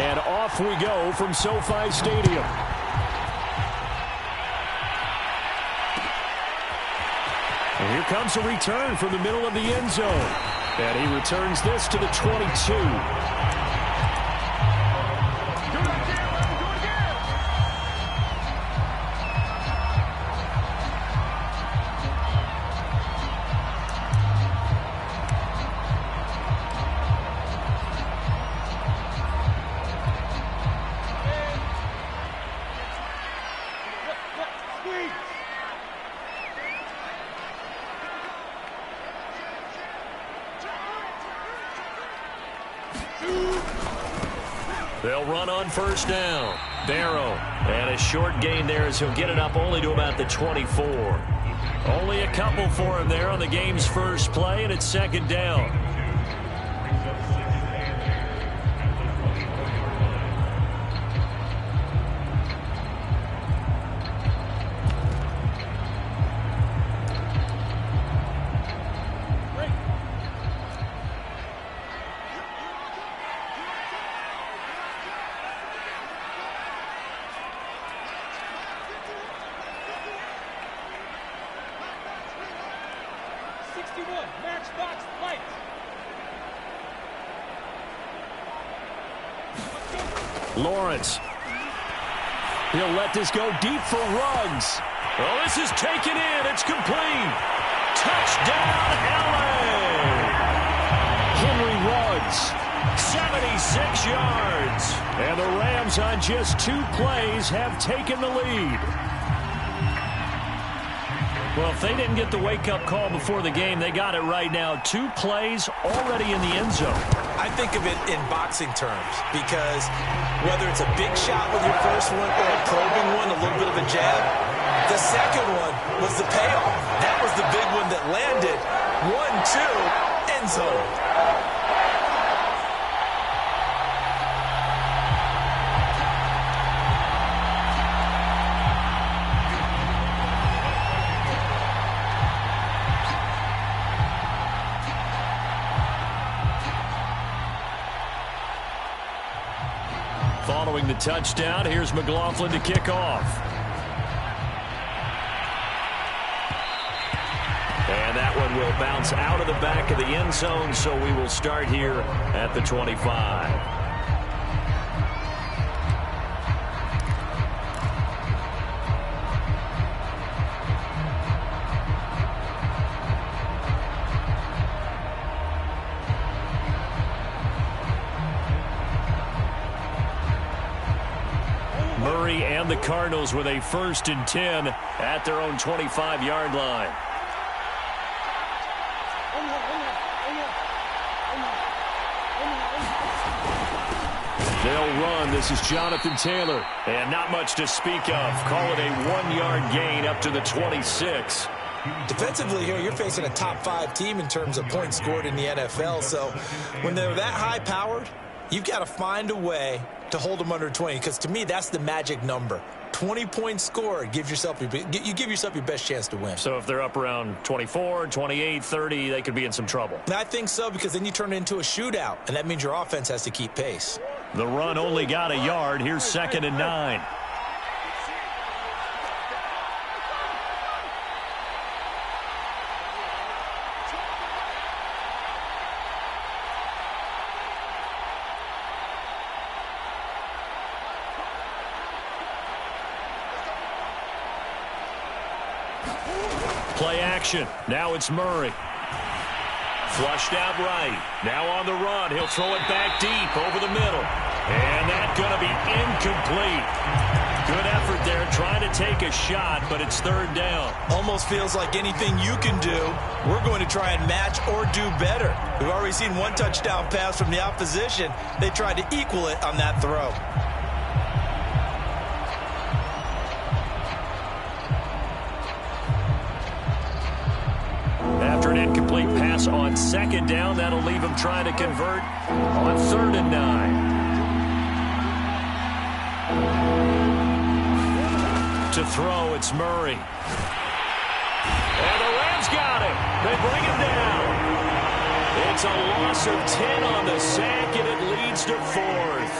And off we go from SoFi Stadium. And here comes a return from the middle of the end zone. And he returns this to the 22. They'll run on first down. Barrow. And a short gain there as he'll get it up only to about the 24. Only a couple for him there on the game's first play, and it's second down. Lawrence. He'll let this go deep for Ruggs. Oh, this is taken in. It's complete. Touchdown, LA. Henry Ruggs, 76 yards. And the Rams on just 2 plays have taken the lead. Well, if they didn't get the wake-up call before the game, they got it right now. 2 plays already in the end zone. I think of it in boxing terms because whether it's a big shot with your first one or a probing one, a little bit of a jab, the second one was the payoff. That was the big one that landed. 1-2, end zone. Following the touchdown, here's McLaughlin to kick off. And that one will bounce out of the back of the end zone, so we will start here at the 25. Murray and the Cardinals with a 1st and 10 at their own 25-yard line. They'll run. This is Jonathan Taylor. And not much to speak of. Call it a 1-yard gain up to the 26. Defensively here, you're facing a top-5 team in terms of points scored in the NFL. So when they're that high-powered, you've got to find a way to hold them under 20, because to me, that's the magic number. 20 points scored, you give yourself your best chance to win. So if they're up around 24, 28, 30, they could be in some trouble. And I think so, because then you turn it into a shootout, and that means your offense has to keep pace. The run only got a yard. Here's 2nd and 9. Play action. Now it's Murray. Flushed out right. Now on the run. He'll throw it back deep over the middle. And that's going to be incomplete. Good effort there trying to take a shot, but it's 3rd down. Almost feels like anything you can do, we're going to try and match or do better. We've already seen 1 touchdown pass from the opposition. They tried to equal it on that throw. After an incomplete pass on 2nd down, that'll leave him trying to convert on 3rd and 9. To throw, it's Murray. And the Rams got him. They bring him down. It's a loss of 10 on the sack, and it leads to 4th.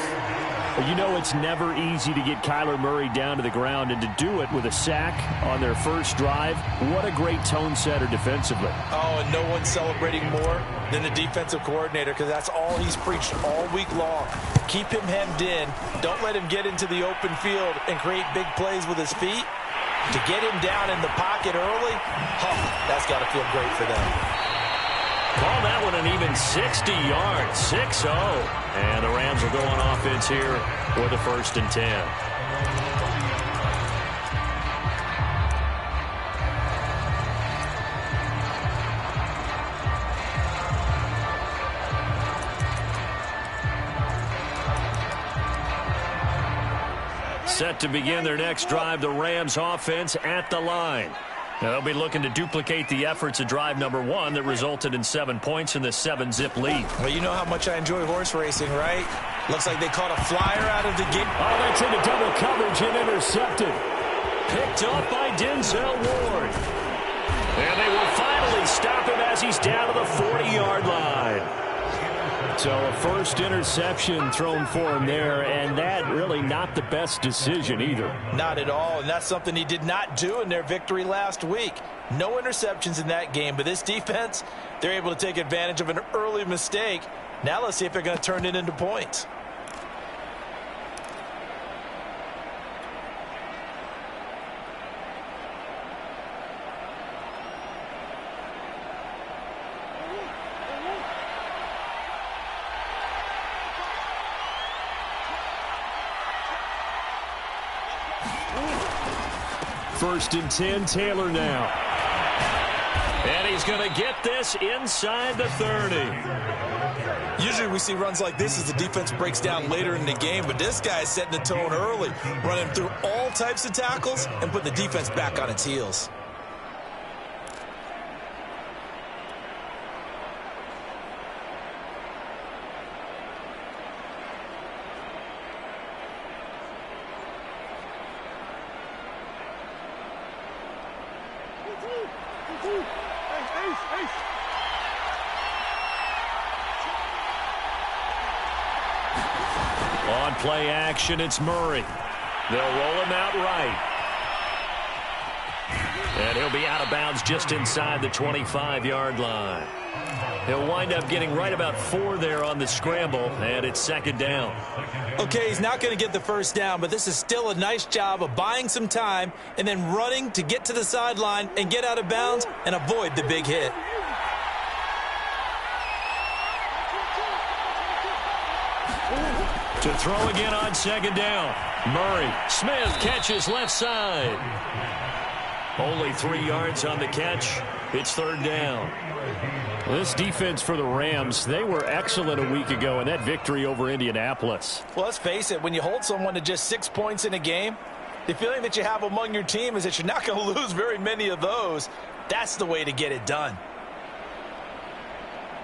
Well, you know it's never easy to get Kyler Murray down to the ground, and to do it with a sack on their first drive, what a great tone setter defensively. Oh, and no one's celebrating more than the defensive coordinator, because that's all he's preached all week long. Keep him hemmed in. Don't let him get into the open field and create big plays with his feet. To get him down in the pocket early, that's got to feel great for them. Call that one an even 60 yards, 6-0. And the Rams will go on offense here for the 1st and 10. Set to begin their next drive, the Rams offense at the line. Now, they'll be looking to duplicate the efforts of drive number 1 that resulted in 7 points in the 7-zip lead. Well, you know how much I enjoy horse racing, right? Looks like they caught a flyer out of the game. Oh, that's into double coverage and intercepted. Picked up by Denzel Ward. And they will finally stop him as he's down to the 40-yard line. So a first interception thrown for him there, and that really not the best decision either. Not at all, and that's something he did not do in their victory last week. No interceptions in that game, but this defense, they're able to take advantage of an early mistake. Now let's see if they're going to turn it into points. First and 10, Taylor now. And he's going to get this inside the 30. Usually we see runs like this as the defense breaks down later in the game, but this guy is setting the tone early, running through all types of tackles and putting the defense back on its heels. On play action, it's Murray. They'll roll him out right. And he'll be out of bounds just inside the 25-yard line. He'll wind up getting right about 4 there on the scramble, and it's 2nd down. Okay, he's not going to get the first down, but this is still a nice job of buying some time and then running to get to the sideline and get out of bounds and avoid the big hit. To throw again on 2nd down. Murray. Smith catches left side. Only 3 yards on the catch. It's 3rd down. Well, this defense for the Rams, they were excellent a week ago in that victory over Indianapolis. Well, let's face it, when you hold someone to just 6 points in a game, the feeling that you have among your team is that you're not going to lose very many of those. That's the way to get it done.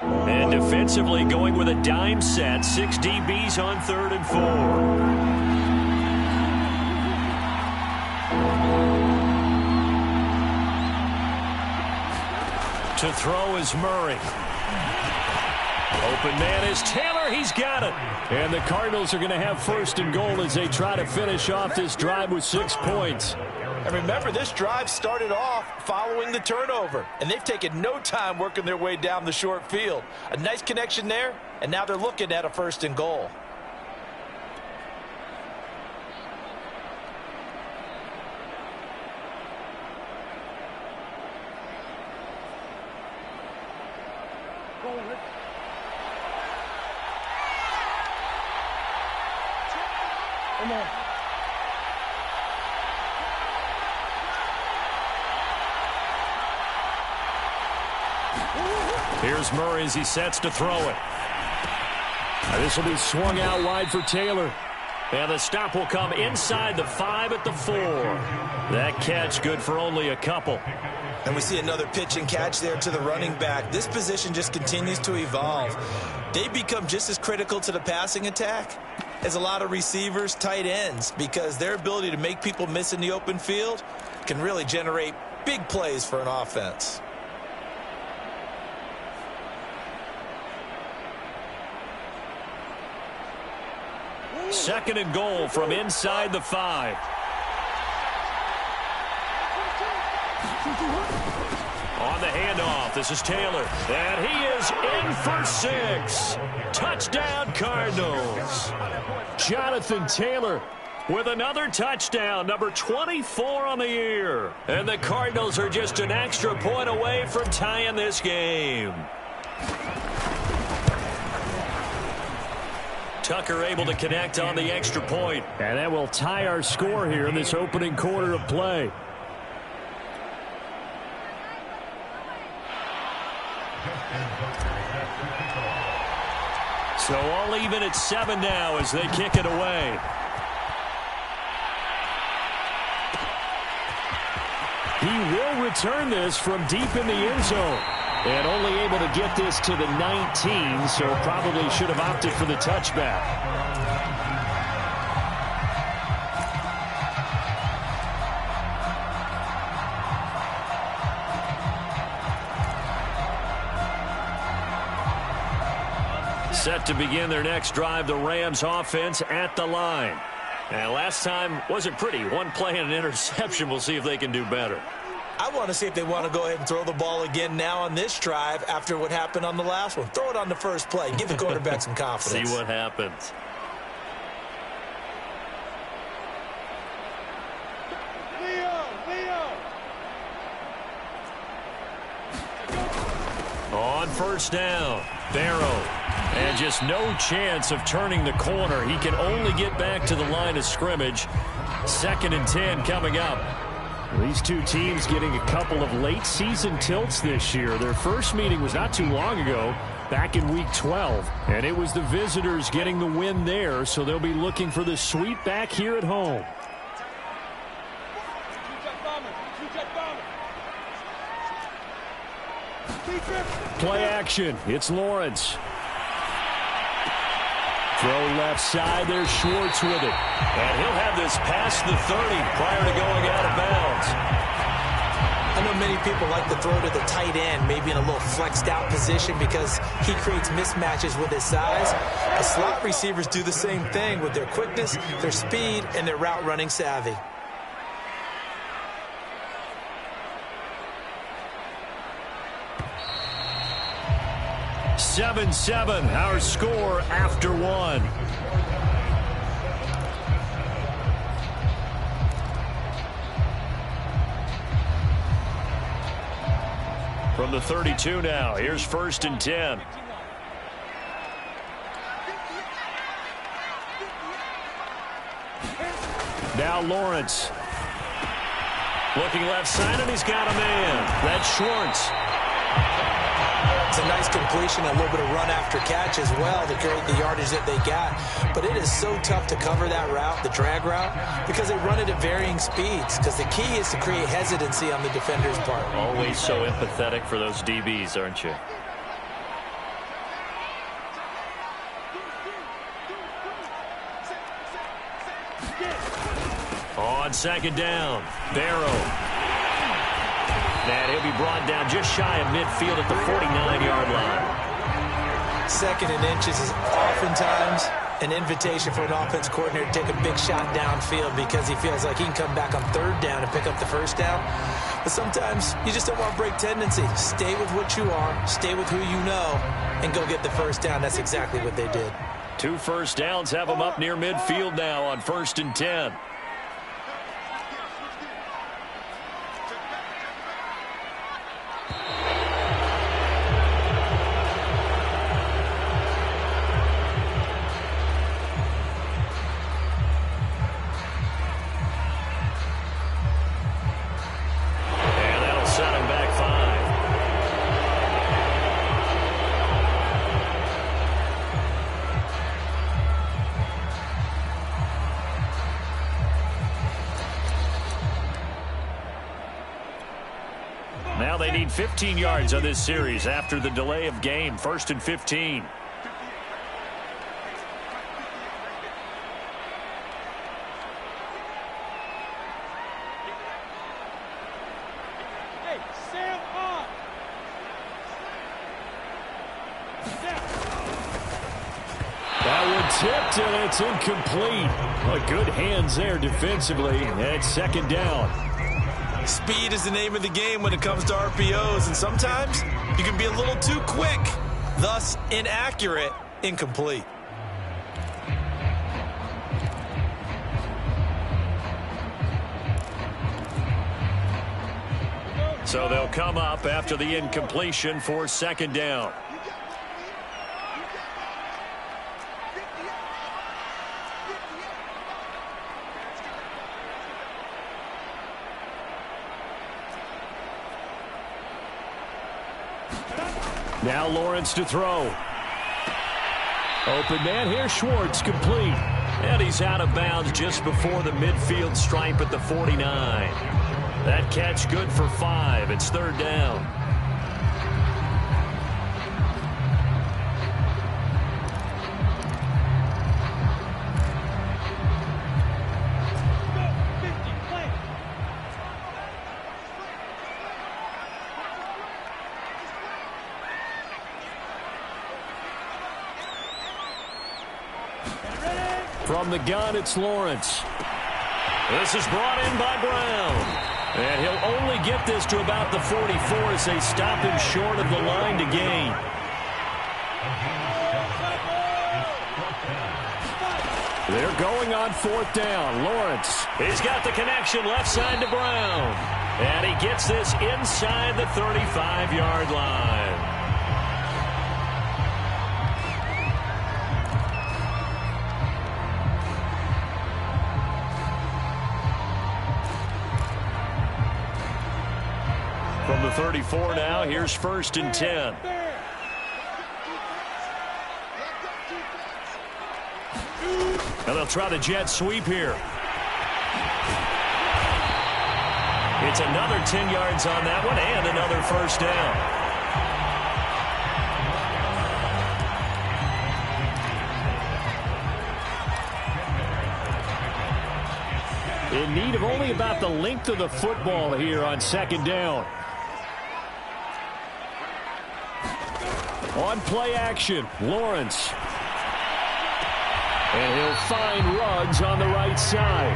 And defensively going with a dime set. 6 DBs on 3rd and 4. To throw is Murray. Open man is Taylor. He's got it. And the Cardinals are going to have 1st and goal as they try to finish off this drive with 6 points. And remember, this drive started off following the turnover, and they've taken no time working their way down the short field. A nice connection there, and now they're looking at a 1st and goal. Come on. Here's Murray as he sets to throw it. This will be swung out wide for Taylor. And the stop will come inside the 5 at the 4. That catch good for only a couple. And we see another pitch and catch there to the running back. This position just continues to evolve. They become just as critical to the passing attack as a lot of receivers, tight ends, because their ability to make people miss in the open field can really generate big plays for an offense. Second and goal from inside the 5. On the handoff, this is Taylor. And he is in for 6. Touchdown, Cardinals. Jonathan Taylor with another touchdown, number 24 on the year. And the Cardinals are just an extra point away from tying this game. Tucker able to connect on the extra point. And that will tie our score here in this opening quarter of play. So all even at 7 now as they kick it away. He will return this from deep in the end zone. And only able to get this to the 19, so probably should have opted for the touchback. Set to begin their next drive, the Rams offense at the line. And last time wasn't pretty. One play and an interception. We'll see if they can do better. I want to see if they want to go ahead and throw the ball again now on this drive after what happened on the last one. Throw it on the first play. Give the quarterback some confidence. See what happens. On first down, Barrow. And just no chance of turning the corner. He can only get back to the line of scrimmage. 2nd and 10 coming up. These two teams getting a couple of late season tilts this year. Their first meeting was not too long ago, back in week 12. And it was the visitors getting the win there, so they'll be looking for the sweep back here at home. Play action. It's Lawrence. Throw left side. There's Schwartz with it. And he'll have this past the 30 prior to going out of bounds. I know many people like to throw to the tight end, maybe in a little flexed out position because he creates mismatches with his size. The slot receivers do the same thing with their quickness, their speed, and their route running savvy. Seven, our score after 1. From the 32 now, here's 1st and 10. Now Lawrence. Looking left side, and he's got a man. That's Schwartz. It's a nice completion, a little bit of run after catch as well to create the yardage that they got. But it is so tough to cover that route, the drag route, because they run it at varying speeds. Because the key is to create hesitancy on the defender's part. Always so empathetic for those DBs, aren't you? On 2nd down, Barrow. And he'll be brought down just shy of midfield at the 49-yard line. 2nd and inches is oftentimes an invitation for an offense coordinator to take a big shot downfield because he feels like he can come back on 3rd down and pick up the 1st down. But sometimes you just don't want to break tendency. Stay with what you are, stay with who you know, and go get the 1st down. That's exactly what they did. 2 1st downs have them up near midfield now on 1st and 10. Now they need 15 yards on this series after the delay of game. 1st and 15. That one tipped, and it's incomplete. Well, good hands there defensively, and second down. Speed is the name of the game when it comes to RPOs, and sometimes you can be a little too quick, thus inaccurate, incomplete. So they'll come up after the incompletion for second down. Now Lawrence to throw. Open man here, Schwartz, complete. And he's out of bounds just before the midfield stripe at the 49. That catch good for 5. It's third down. From the gun, it's Lawrence. This is brought in by Brown. And he'll only get this to about the 44 as they stop him short of the line to gain. They're going on fourth down. Lawrence, he's got the connection left side to Brown. And he gets this inside the 35-yard line. From the 34 now, here's first and 10. And they'll try the jet sweep here. It's another 10 yards on that one and another first down. In need of only about the length of the football here on second down. On play action, Lawrence. And he'll find Ruggs on the right side.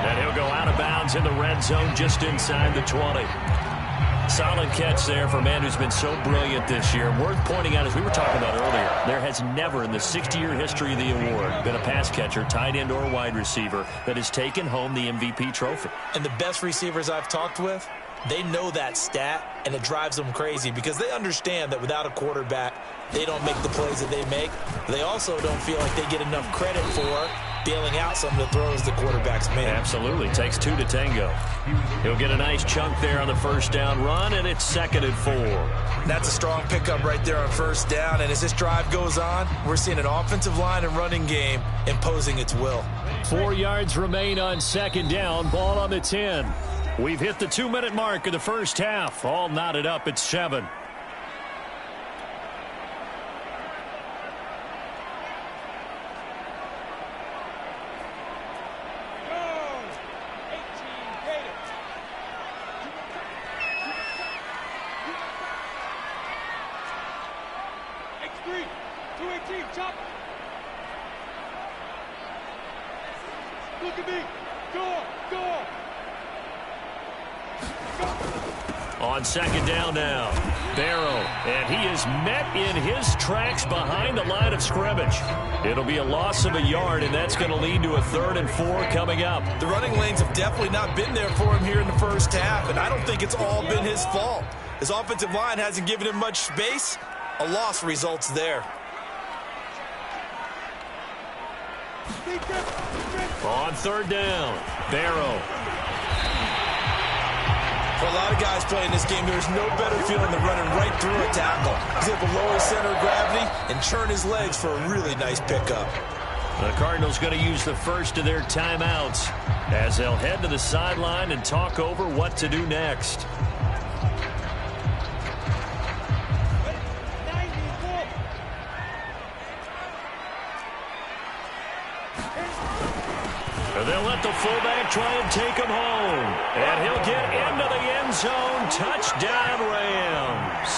And he'll go out of bounds in the red zone just inside the 20. Solid catch there for a man who's been so brilliant this year. Worth pointing out, as we were talking about earlier, there has never in the 60-year history of the award been a pass catcher, tight end, or wide receiver that has taken home the MVP trophy. And the best receivers I've talked with, they know that stat, and it drives them crazy because they understand that without a quarterback, they don't make the plays that they make. They also don't feel like they get enough credit for bailing out some of the throws the quarterback's made. Absolutely. Takes two to tango. He'll get a nice chunk there on the first down run, and it's second and 4. That's a strong pickup right there on first down, and as this drive goes on, we're seeing an offensive line and running game imposing its will. 4 yards remain on second down. Ball on the 10. We've hit the 2-minute mark of the first half. All knotted up at 7. Look at me. Go. On second down now, Barrow, and he is met in his tracks behind the line of scrimmage. It'll be a loss of a yard, and that's going to lead to a 3rd and 4 coming up. The running lanes have definitely not been there for him here in the first half, and I don't think it's all been his fault. His offensive line hasn't given him much space. A loss results there. On third down, Barrow. For a lot of guys playing this game, there's no better feeling than running right through a tackle. He's able to lower his center of gravity and churn his legs for a really nice pickup. The Cardinals going to use the first of their timeouts as they'll head to the sideline and talk over what to do next. They'll let the fullback try and take him home. And he'll get into the end zone. Touchdown, Rams.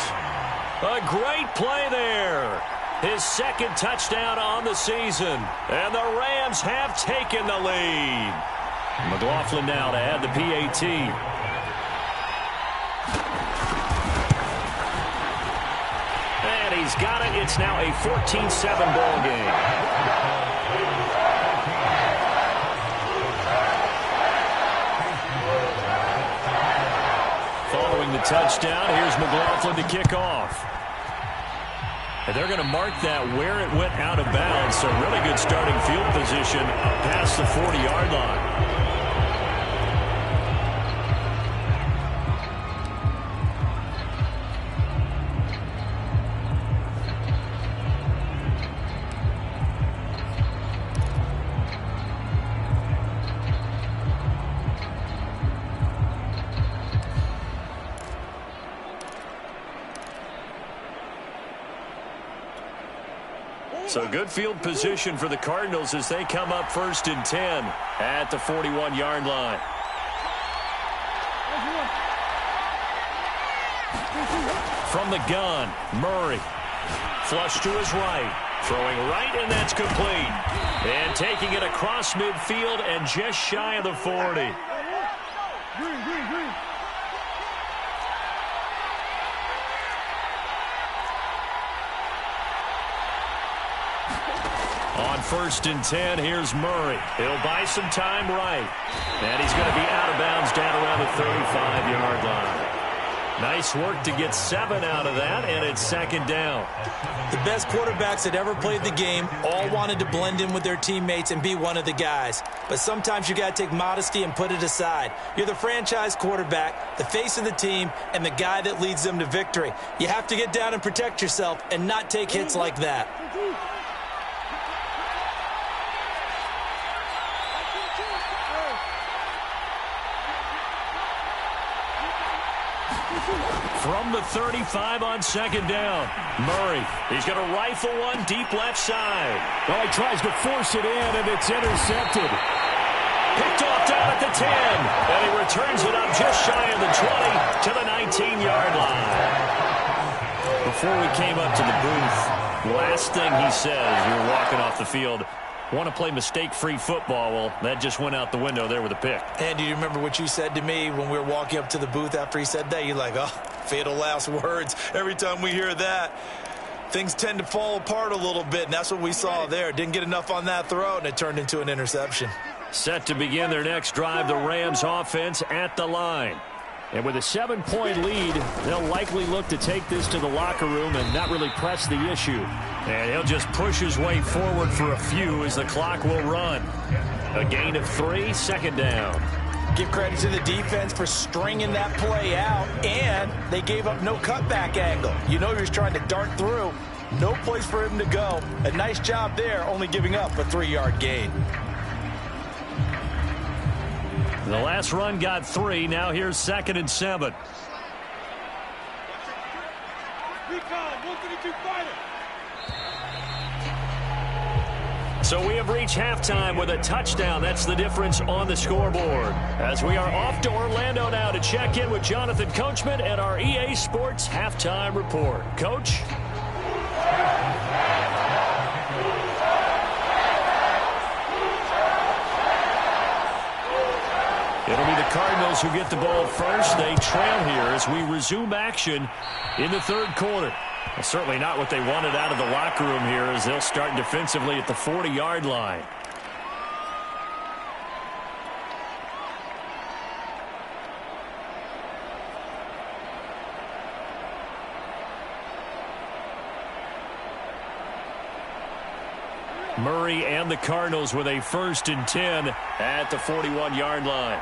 A great play there. his second touchdown on the season. And the Rams have taken the lead. McLaughlin now to add the PAT. And he's got it. It's now a 14-7 ball game. Following the touchdown, here's McLaughlin to kick off. And they're going to mark that where it went out of bounds. So really good starting field position past the 40-yard line. So good field position for the Cardinals as they come up 1st and 10 at the 41-yard line. From the gun, Murray. Flush to his right. Throwing right, and that's complete. And taking it across midfield and just shy of the 40. On 1st and 10, here's Murray. He'll buy some time right. And he's going to be out of bounds down around the 35-yard line. Nice work to get 7 out of that, and it's 2nd down. The best quarterbacks that ever played the game all wanted to blend in with their teammates and be one of the guys. But sometimes you got to take modesty and put it aside. You're the franchise quarterback, the face of the team, and the guy that leads them to victory. You have to get down and protect yourself and not take hits like that. From the 35 on 2nd down, Murray. He's going to rifle one deep left side. Well, he tries to force it in, and it's intercepted. Picked off down at the 10. And he returns it up just shy of the 20 to the 19-yard line. Before we came up to the booth, last thing he says, we were walking off the field, want to play mistake-free football. Well, that just went out the window there with a pick. And do you remember what you said to me when we were walking up to the booth after he said that? You're like, oh, fatal last words. Every time we hear that, things tend to fall apart a little bit, and that's what we saw there. Didn't get enough on that throw, and it turned into an interception. Set to begin their next drive, the Rams offense at the line. And with a 7-point lead, they'll likely look to take this to the locker room and not really press the issue. And he'll just push his way forward for a few as the clock will run. A gain of 3, 2nd down. Give credit to the defense for stringing that play out, and they gave up no cutback angle. You know he was trying to dart through. No place for him to go. A nice job there, only giving up a 3-yard gain. The last run got 3. Now here's 2nd and 7. So we have reached halftime with a touchdown. That's the difference on the scoreboard. As we are off to Orlando now to check in with Jonathan Coachman and our EA Sports Halftime Report. Coach? It'll be the Cardinals who get the ball first. They trail here as we resume action in the 3rd quarter. Well, certainly not what they wanted out of the locker room here as they'll start defensively at the 40-yard line. Murray and the Cardinals with a 1st and 10 at the 41-yard line.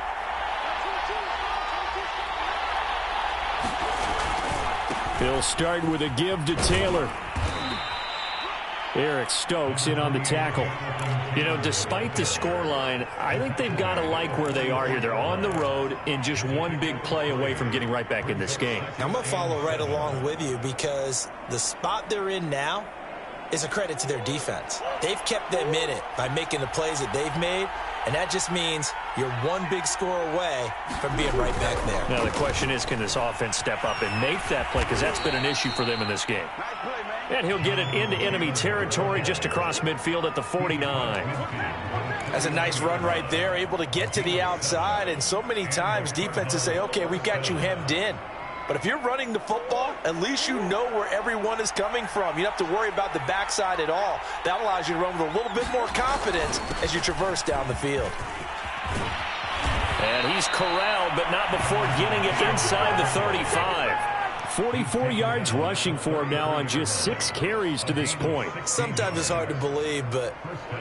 He'll start with a give to Taylor. Eric Stokes in on the tackle. You know, despite the scoreline, I think they've got to like where they are here. They're on the road and just one big play away from getting right back in this game. I'm going to follow right along with you because the spot they're in now is a credit to their defense. They've kept them in it by making the plays that they've made, and that just means you're one big score away from being right back there. Now the question is, can this offense step up and make that play? Because that's been an issue for them in this game. Nice play, man. And he'll get it into enemy territory just across midfield at the 49. That's a nice run right there, able to get to the outside. And so many times defenses say, okay, we've got you hemmed in. But if you're running the football, at least you know where everyone is coming from. You don't have to worry about the backside at all. That allows you to run with a little bit more confidence as you traverse down the field. And he's corralled, but not before getting it inside the 35. 44 yards rushing for him now on just 6 carries to this point. Sometimes it's hard to believe, but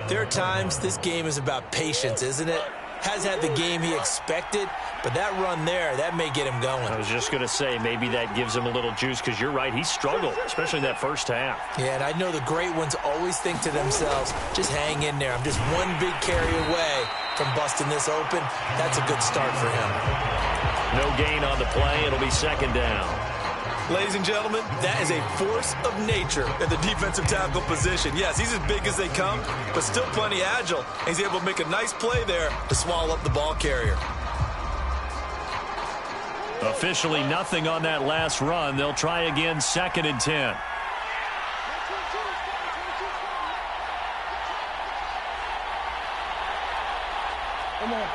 there are times this game is about patience, isn't it? Has had the game he expected, but that run there, that may get him going. I was just going to say, maybe that gives him a little juice, because you're right, he struggled, especially in that first half. Yeah, and I know the great ones always think to themselves, just hang in there. I'm just one big carry away from busting this open. That's a good start for him. No gain on the play. It'll be second down. Ladies and gentlemen, that is a force of nature at the defensive tackle position. Yes, he's as big as they come, but still plenty agile. He's able to make a nice play there to swallow up the ball carrier. Officially nothing on that last run. They'll try again, 2nd and 10. Come on.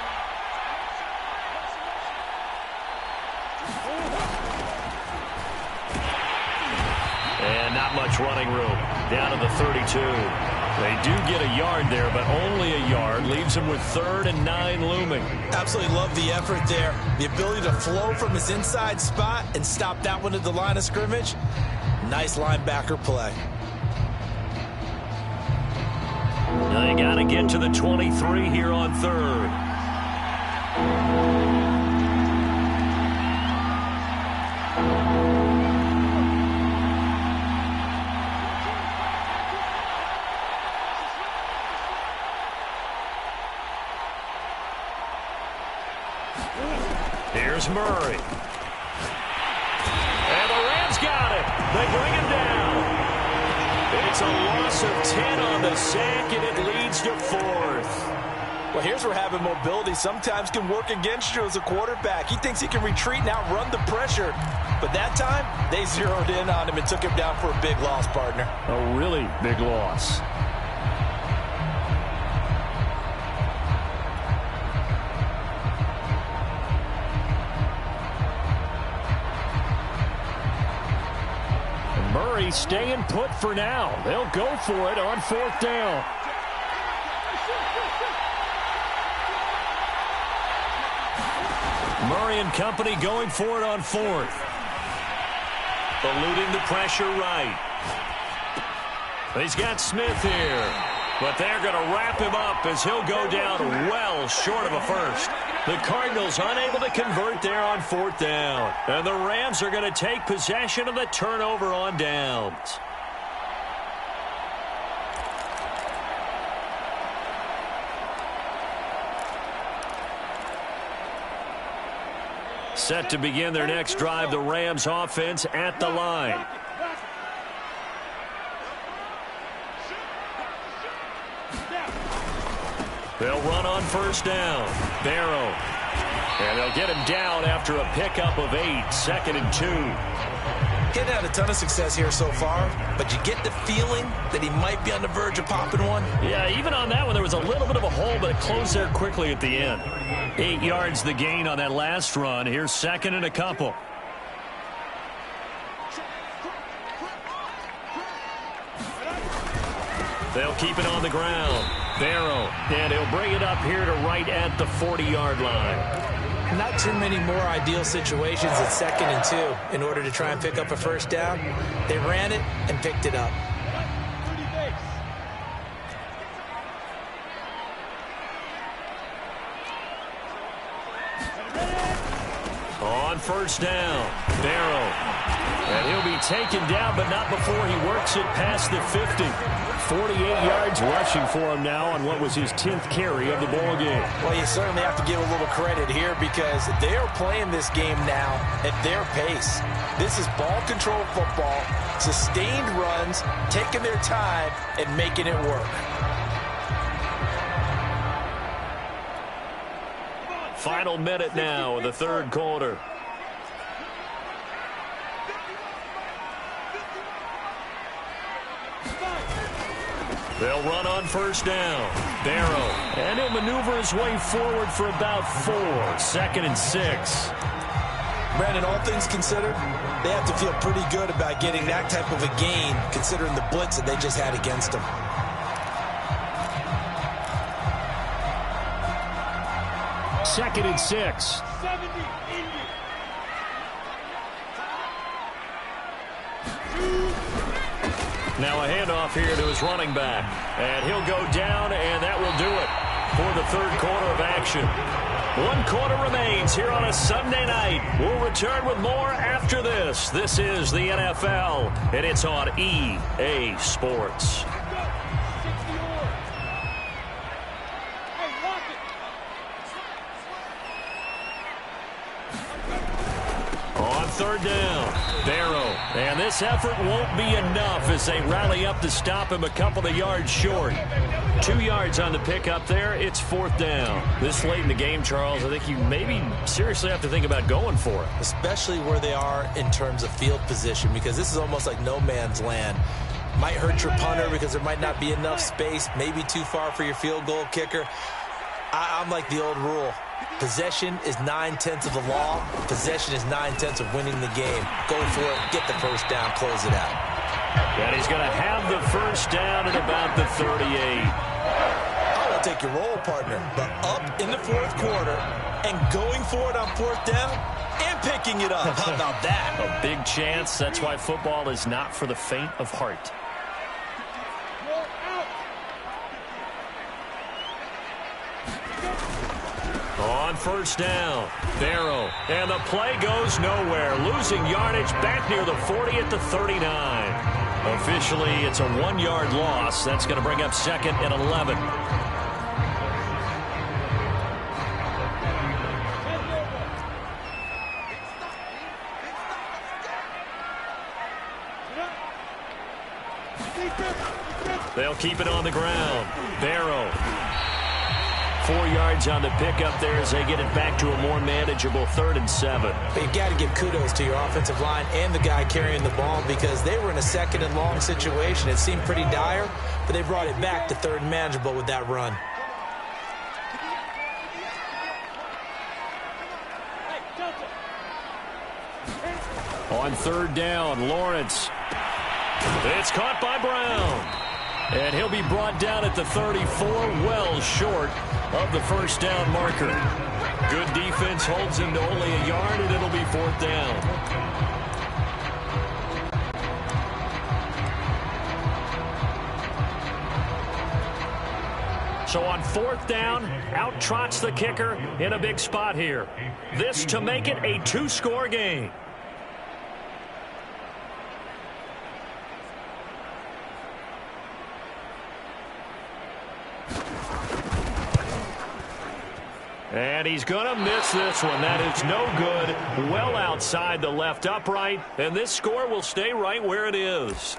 And not much running room. Down to the 32. They do get a yard there, but only a yard. Leaves him with 3rd and 9 looming. Absolutely love the effort there. The ability to flow from his inside spot and stop that one at the line of scrimmage. Nice linebacker play. They got to get to the 23 here on 3rd. Here's Murray. And the Rams got it. They bring him down. It's a loss of 10 on the sack, and it leads to 4th. Well, here's where having mobility sometimes can work against you as a quarterback. He thinks he can retreat and outrun the pressure. But that time, they zeroed in on him and took him down for a big loss, partner. A really big loss. Murray staying put for now. They'll go for it on 4th down. Murray and company going for it on 4th. Eluding the pressure right. He's got Smith here. But they're going to wrap him up as he'll go down well short of a first. The Cardinals unable to convert there on 4th down. And the Rams are going to take possession of the turnover on downs. Set to begin their next drive, the Rams offense at the line. They'll run on 1st down. Barrow. And they'll get him down after a pickup of 8. 2nd and 2. Getting had a ton of success here so far, but you get the feeling that he might be on the verge of popping one. Yeah, even on that one, there was a little bit of a hole, but it closed there quickly at the end. 8 yards the gain on that last run. Here's 2nd and a couple. They'll keep it on the ground. Barrow, and he'll bring it up here to right at the 40-yard line. Not too many more ideal situations at 2nd and 2 in order to try and pick up a 1st down. They ran it and picked it up. On 1st down, Barrow. And he'll be taken down, but not before he works it past the 50. 48 yards rushing for him now on what was his 10th carry of the ball game. Well, you certainly have to give a little credit here because they are playing this game now at their pace. This is ball control football, sustained runs, taking their time and making it work. Final minute now of the 3rd quarter. They'll run on first down. Barrow. And he'll maneuver his way forward for about 4. 2nd and 6. Brandon, all things considered, they have to feel pretty good about getting that type of a gain, considering the blitz that they just had against them. Second and 6. Now a handoff here to his running back. And he'll go down, and that will do it for the third quarter of action. 1 quarter remains here on a Sunday night. We'll return with more after this. This is the NFL, and it's on EA Sports. On third down, Barrow. And this effort won't be enough as they rally up to stop him a couple of yards short. 2 yards on the pickup there. It's 4th down. This late in the game, Charles, I think you maybe seriously have to think about going for it. Especially where they are in terms of field position, because this is almost like no man's land. Might hurt your punter because there might not be enough space, maybe too far for your field goal kicker. I'm like the old rule. Possession is 9/10 of the law. Possession is 9/10 of winning the game. Go for it. Get the first down. Close it out. And he's going to have the first down at about the 38. I will take your role, partner. But up in the 4th quarter and going for it on 4th down and picking it up. How about that? A big chance. That's why football is not for the faint of heart. On first down, Barrow. And the play goes nowhere. Losing yardage back near the 40 at the 39. Officially, it's a 1-yard loss. That's going to bring up 2nd and 11. They'll keep it on the ground. Barrow. 4 yards on the pickup there as they get it back to a more manageable 3rd and 7. But you've got to give kudos to your offensive line and the guy carrying the ball, because they were in a 2nd and long situation. It seemed pretty dire, but they brought it back to 3rd and manageable with that run. On 3rd down, Lawrence. It's caught by Brown. And he'll be brought down at the 34, well short of the first down marker. Good defense holds him to only a yard, and it'll be 4th down. So on 4th down, out trots the kicker in a big spot here. This to make it a 2-score game. And he's going to miss this one. That is no good. Well outside the left upright. And this score will stay right where it is.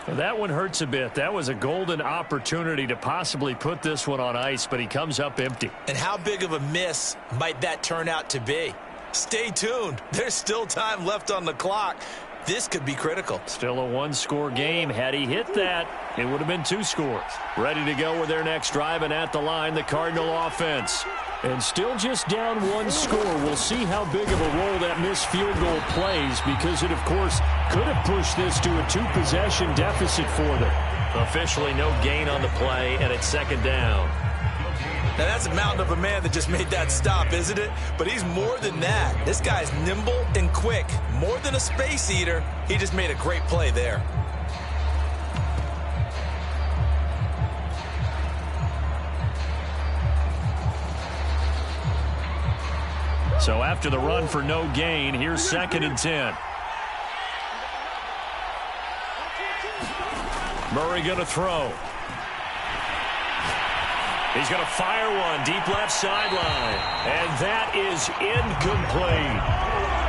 That one hurts a bit. That was a golden opportunity to possibly put this one on ice, but he comes up empty. And how big of a miss might that turn out to be? Stay tuned. There's still time left on the clock. This could be critical. Still a 1-score game. Had he hit that, it would have been 2 scores. Ready to go with their next drive, and at the line, the Cardinal offense. And still just down 1 score. We'll see how big of a role that missed field goal plays, because it, of course, could have pushed this to a 2-possession deficit for them. Officially no gain on the play, and it's 2nd down. Now, that's a mountain of a man that just made that stop, isn't it? But he's more than that. This guy's nimble and quick. More than a space eater, he just made a great play there. So after the run for no gain, here's 2nd and 10. Murray going to throw. He's going to fire one deep left sideline. And that is incomplete.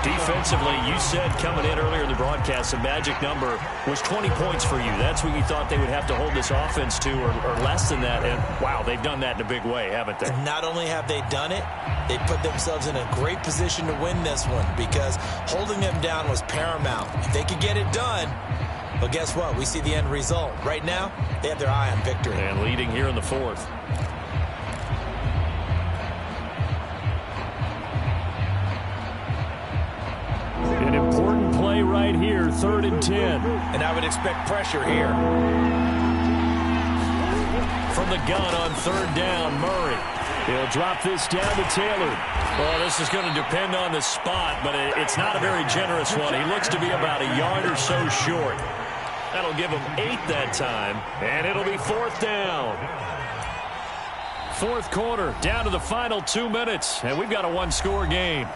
Defensively, you said coming in earlier in the broadcast, the magic number was 20 points for you. That's what you thought they would have to hold this offense to, or less than that. And, wow, they've done that in a big way, haven't they? And not only have they done it, they put themselves in a great position to win this one, because holding them down was paramount. If they could get it done, But guess what? We see the end result. Right now, they have their eye on victory. And leading here in the fourth. An important play right here, 3rd and 10. And I would expect pressure here. From the gun on 3rd down, Murray. He'll drop this down to Taylor. Well, this is going to depend on the spot, but it's not a very generous one. He looks to be about a yard or so short. That'll give him 8 that time, and it'll be 4th down. 4th quarter, down to the final 2 minutes, and we've got a one-score game.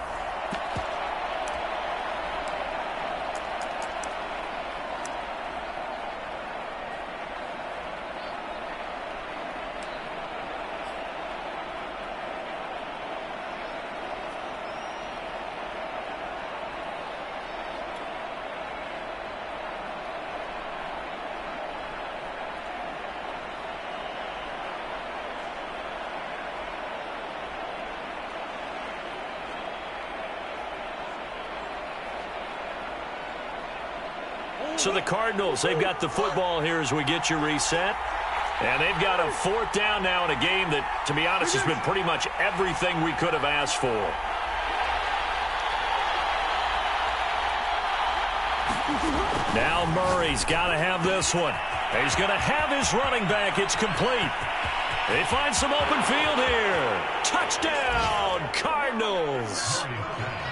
So the Cardinals, they've got the football here as we get you reset. And they've got a 4th down now in a game that, to be honest, has been pretty much everything we could have asked for. Now Murray's got to have this one. He's going to have his running back. It's complete. They find some open field here. Touchdown, Cardinals.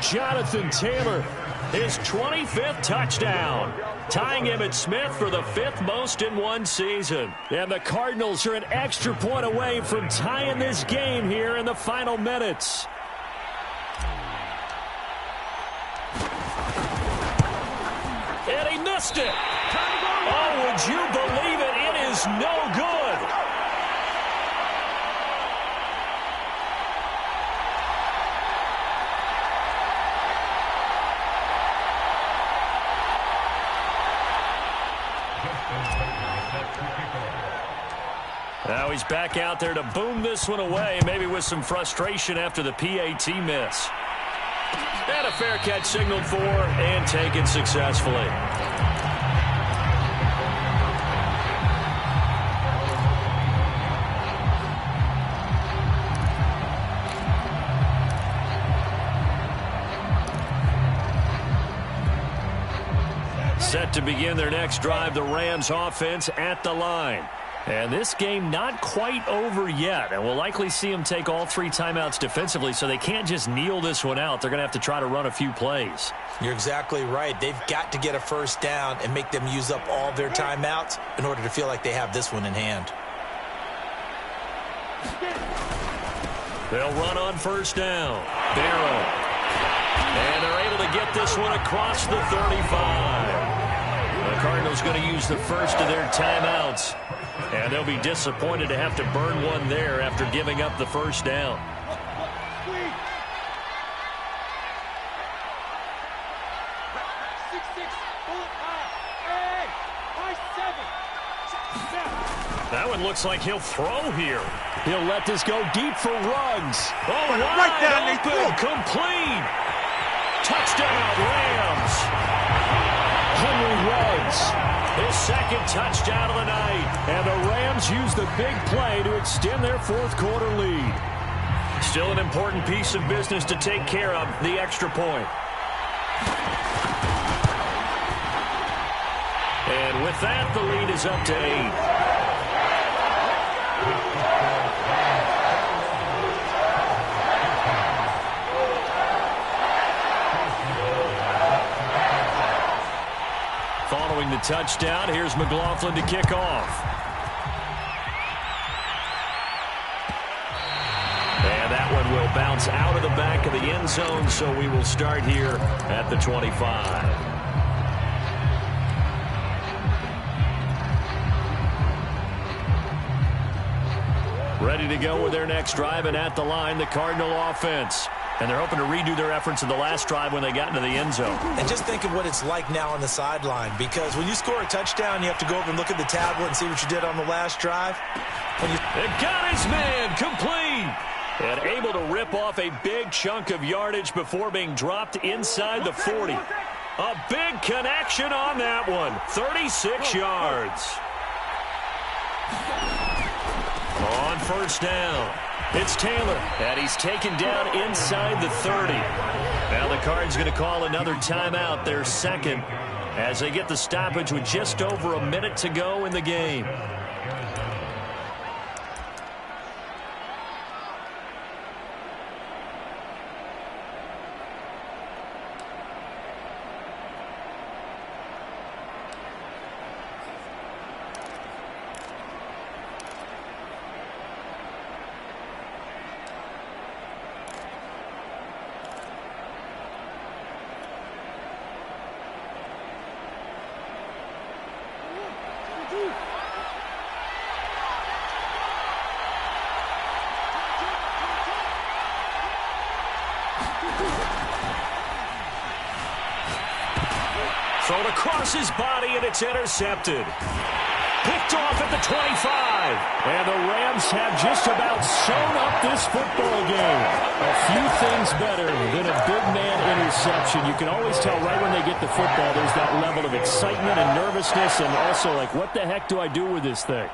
Jonathan Taylor, his 25th touchdown, tying Emmitt Smith for the 5th most in one season. And the Cardinals are an extra point away from tying this game here in the final minutes. And he missed it. Oh, would you believe it? It is no good. Now he's back out there to boom this one away, maybe with some frustration after the PAT miss. And a fair catch signaled for and taken successfully. Set to begin their next drive, the Rams offense at the line. And this game not quite over yet, and we'll likely see them take all 3 timeouts defensively, so they can't just kneel this one out. They're going to have to try to run a few plays. You're exactly right. They've got to get a 1st down and make them use up all their timeouts in order to feel like they have this one in hand. They'll run on 1st down. Barrow. And they're able to get this one across the 35. The Cardinals going to use the first of their timeouts. And they'll be disappointed to have to burn one there after giving up the 1st down. That one looks like he'll throw here. He'll let this go deep for Ruggs. Oh, right down open, complete. Touchdown, Rams. Henry Ruggs, his 2nd touchdown of the night. And the Rams use the big play to extend their 4th quarter lead. Still an important piece of business to take care of, the extra point. And with that, the lead is up to 8. Following the touchdown, here's McLaughlin to kick off. And that one will bounce out of the back of the end zone, so we will start here at the 25. Ready to go with their next drive, and at the line, the Cardinal offense. And they're hoping to redo their efforts in the last drive when they got into the end zone. And just think of what it's like now on the sideline, because when you score a touchdown, you have to go over and look at the tablet and see what you did on the last drive. It got his man complete. And able to rip off a big chunk of yardage before being dropped inside the 40. A big connection on that one. 36 yards. On first down, it's Taylor, and he's taken down inside the 30. Now the Cards going to call another timeout, their second, as they get the stoppage with just over a minute to go in the game. Thrown across his body, and it's intercepted. Picked off at the 25. And the Rams have just about sewn up this football game. A few things better than a big man interception. You can always tell right when they get the football, there's that level of excitement and nervousness, and also like, what the heck do I do with this thing?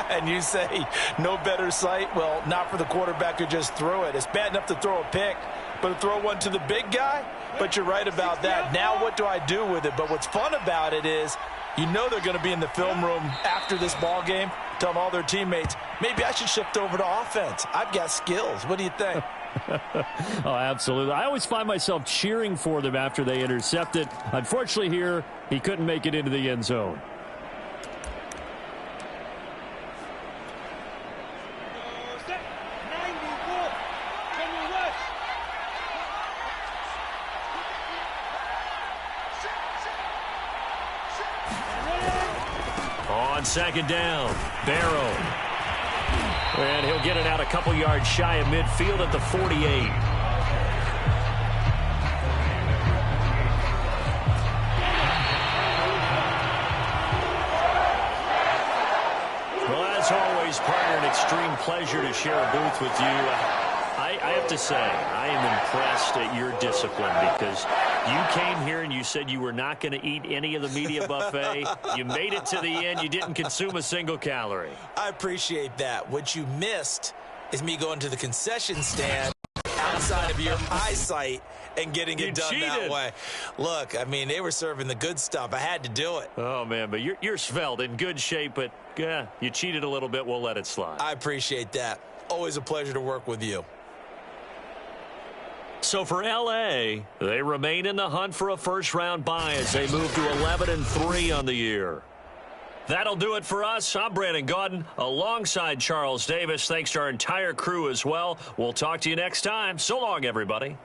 And you say no better sight? Well, not for the quarterback who just threw it. It's bad enough to throw a pick, but to throw one to the big guy? But you're right about that. Now what do I do with it? But what's fun about it is you know they're going to be in the film room after this ball game telling all their teammates, maybe I should shift over to offense. I've got skills. What do you think? Oh, absolutely. I always find myself cheering for them after they intercept it. Unfortunately here, he couldn't make it into the end zone. On second down, Barrow. And he'll get it out a couple yards shy of midfield at the 48. Well, as always, partner, an extreme pleasure to share a booth with you. I have to say, I am impressed at your discipline because you came here and you said you were not going to eat any of the media buffet. You made it to the end. You didn't consume a single calorie. I appreciate that. What you missed is me going to the concession stand outside of your eyesight and getting it done that way. Look, I mean, they were serving the good stuff. I had to do it. Oh, man, but you're svelte, in good shape, but you cheated a little bit. We'll let it slide. I appreciate that. Always a pleasure to work with you. So for L.A., they remain in the hunt for a first-round bye as they move to 11-3 on the year. That'll do it for us. I'm Brandon Gaudin alongside Charles Davis. Thanks to our entire crew as well. We'll talk to you next time. So long, everybody.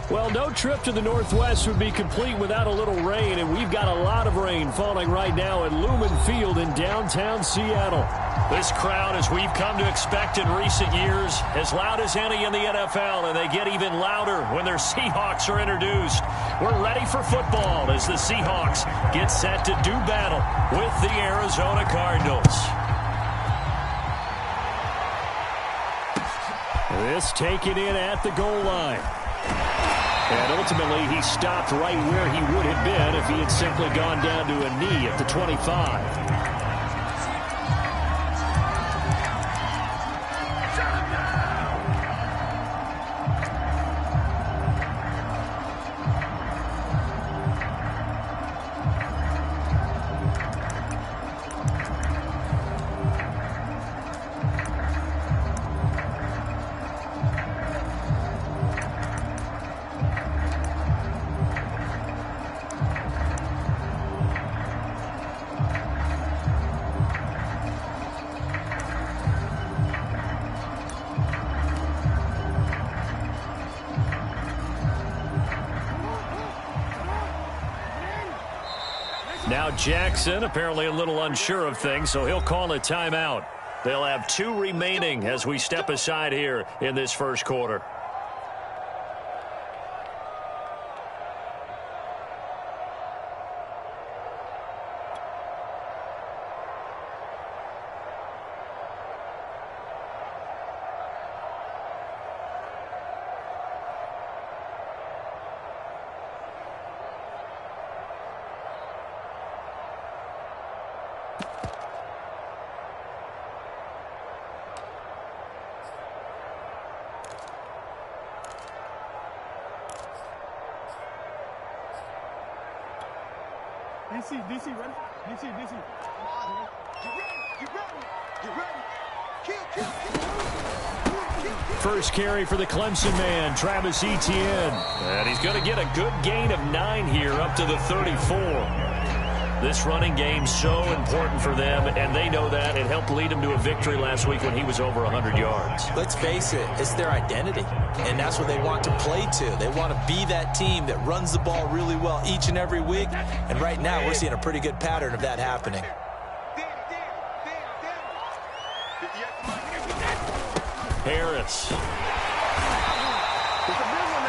Well, no trip to the Northwest would be complete without a little rain, and we've got a lot of rain falling right now at Lumen Field in downtown Seattle. This crowd, as we've come to expect in recent years, as loud as any in the NFL, and they get even louder when their Seahawks are introduced. We're ready for football as the Seahawks get set to do battle with the Arizona Cardinals. This taken in at the goal line. And ultimately, he stopped right where he would have been if he had simply gone down to a knee at the 25. Now Jackson apparently a little unsure of things, so he'll call a timeout. They'll have 2 remaining as we step aside here in this first quarter. DC, ready? DC. Get ready. Kill. First carry for the Clemson man, Travis Etienne. And he's going to get a good gain of 9 here up to the 34. This running game so important for them, and they know that. It helped lead them to a victory last week when he was over 100 yards. Let's face it, it's their identity, and that's what they want to play to. They want to be that team that runs the ball really well each and every week, and right now we're seeing a pretty good pattern of that happening. Harris.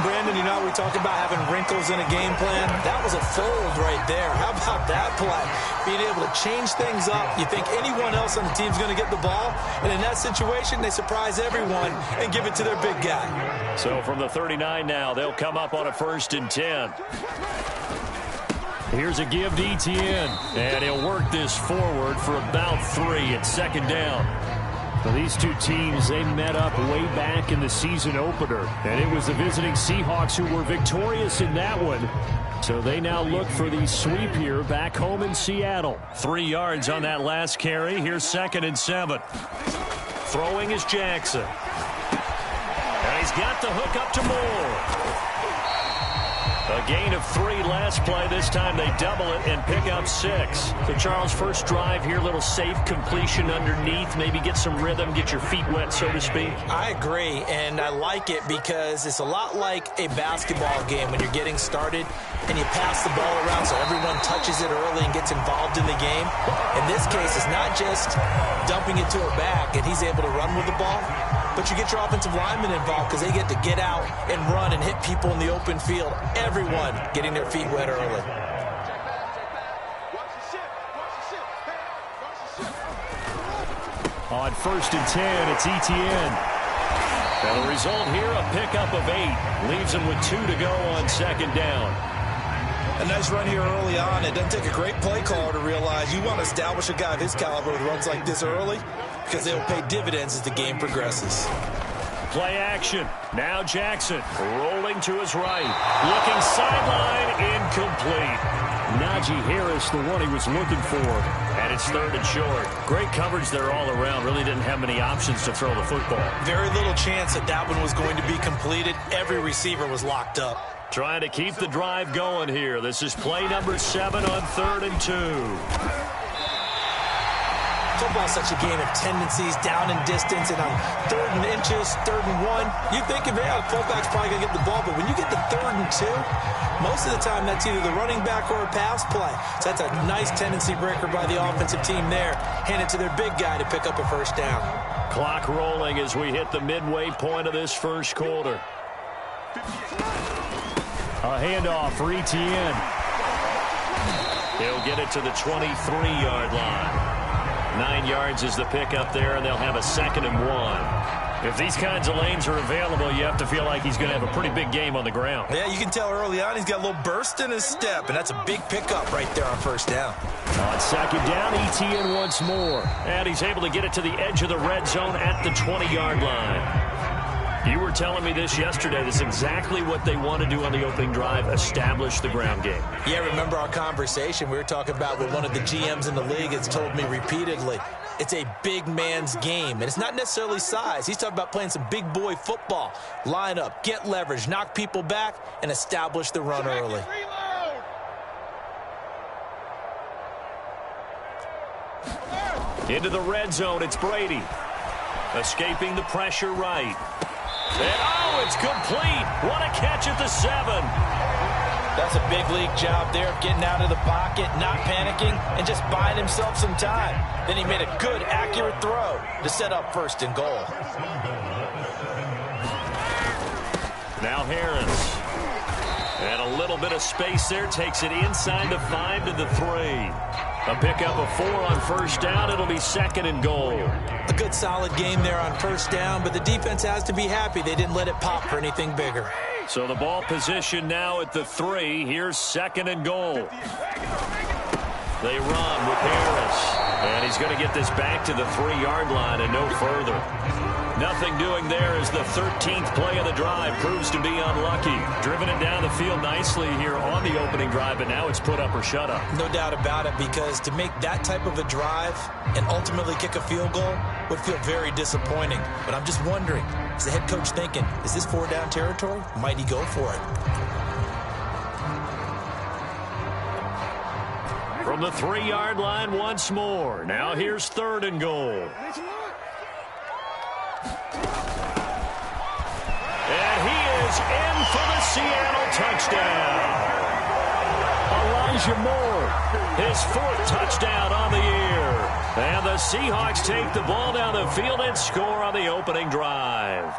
Brandon, you know how we talk about having wrinkles in a game plan? That was a fold right there. How about that play? Being able to change things up. You think anyone else on the team's going to get the ball, and in that situation, they surprise everyone and give it to their big guy. So from the 39 now, they'll come up on a 1st and 10. Here's a give to Etienne, and he'll work this forward for about 3 at 2nd down. Well, these two teams, they met up way back in the season opener, and it was the visiting Seahawks who were victorious in that one. So they now look for the sweep here back home in Seattle. 3 yards on that last carry. Here's 2nd and 7. Throwing is Jackson. And he's got the hook up to Moore. A gain of 3 last play. This time they double it and pick up 6. So, Charles, first drive here, little safe completion underneath. Maybe get some rhythm, get your feet wet, so to speak. I agree, and I like it because it's a lot like a basketball game when you're getting started and you pass the ball around so everyone touches it early and gets involved in the game. In this case, it's not just dumping it to a back and he's able to run with the ball, but you get your offensive linemen involved because they get to get out and run and hit people in the open field. Everyone getting their feet wet early. On 1st and 10, it's Etienne. And the result here, a pickup of 8. Leaves him with 2 to go on 2nd down. A nice run here early on. It doesn't take a great play caller to realize you want to establish a guy of his caliber with runs like this early because they will pay dividends as the game progresses. Play action. Now Jackson rolling to his right. Looking sideline, incomplete. Najee Harris, the one he was looking for. And it's 3rd and short. Great coverage there all around. Really didn't have many options to throw the football. Very little chance that one was going to be completed. Every receiver was locked up. Trying to keep the drive going here. This is play number 7 on 3rd and 2. Football is such a game of tendencies, down and distance, and on 3rd and inches, 3rd and 1. You think, yeah, the fullback's probably going to get the ball, but when you get to 3rd and 2, most of the time that's either the running back or a pass play. So that's a nice tendency breaker by the offensive team there. Hand it to their big guy to pick up a first down. Clock rolling as we hit the midway point of this first quarter. A handoff for Etienne. He'll get it to the 23-yard line. 9 yards is the pickup there, and they'll have a 2nd and 1. If these kinds of lanes are available, you have to feel like he's going to have a pretty big game on the ground. Yeah, you can tell early on he's got a little burst in his step, and that's a big pickup right there on first down. On 2nd down, Etienne once more. And he's able to get it to the edge of the red zone at the 20-yard line. You were telling me this yesterday. That's exactly what they want to do on the opening drive, establish the ground game. Yeah, remember our conversation we were talking about with one of the GMs in the league has told me repeatedly. It's a big man's game, and it's not necessarily size. He's talking about playing some big boy football. Line up, get leverage, knock people back, and establish the run early. Into the red zone, it's Brady. Escaping the pressure right. And, it's complete. What a catch at the 7. That's a big league job there of getting out of the pocket, not panicking, and just buying himself some time. Then he made a good, accurate throw to set up 1st and goal. Now Harris. And a little bit of space there. Takes it inside the 5 to the 3. A pickup of 4 on first down. It'll be 2nd and goal. A good, solid game there on first down, but the defense has to be happy they didn't let it pop for anything bigger. So the ball position now at the 3. Here's 2nd and goal. They run with Harris. And he's going to get this back to the 3-yard line and no further. Nothing doing there as the 13th play of the drive proves to be unlucky. Driven it down the field nicely here on the opening drive, but now it's put up or shut up. No doubt about it, because to make that type of a drive and ultimately kick a field goal would feel very disappointing. But I'm just wondering, is the head coach thinking, is this 4-down territory? Might he go for it? From the 3-yard line once more. Now here's 3rd and goal. And he is in for the Seattle touchdown. Elijah Moore. His 4th touchdown on the year. And the Seahawks take the ball down the field and score on the opening drive.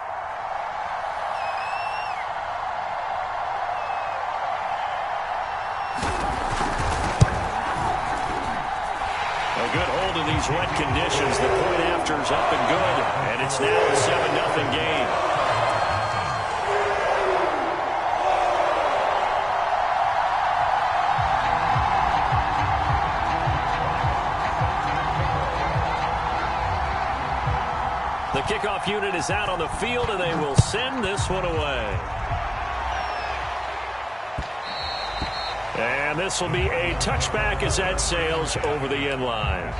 A good hold in these wet conditions. The point after's up and good. And it's now a 7-0 game. The kickoff unit is out on the field, and they will send this one away. And this will be a touchback as that sails over the end line.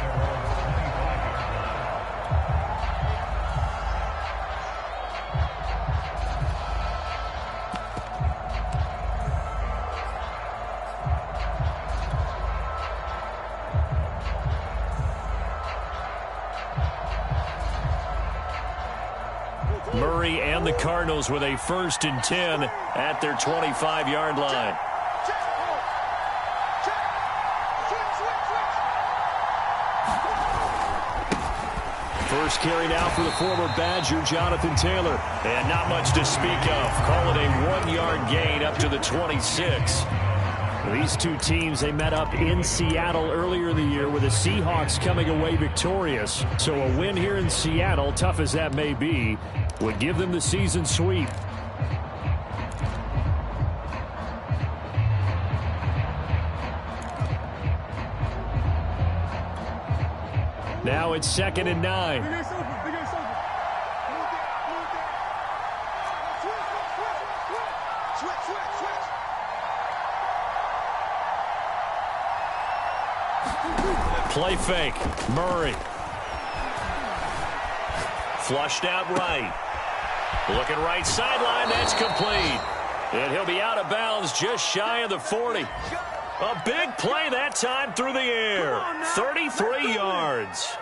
Murray and the Cardinals with a 1st and 10 at their 25-yard line. First carry now for the former Badger, Jonathan Taylor. And not much to speak of. Call it a 1-yard gain up to the 26. These two teams, they met up in Seattle earlier in the year with the Seahawks coming away victorious. So a win here in Seattle, tough as that may be, would give them the season sweep. Now it's 2nd and 9. Play fake. Murray. Flushed out right. Looking right sideline. That's complete. And he'll be out of bounds just shy of the 40. A big play that time through the air. 33 yards.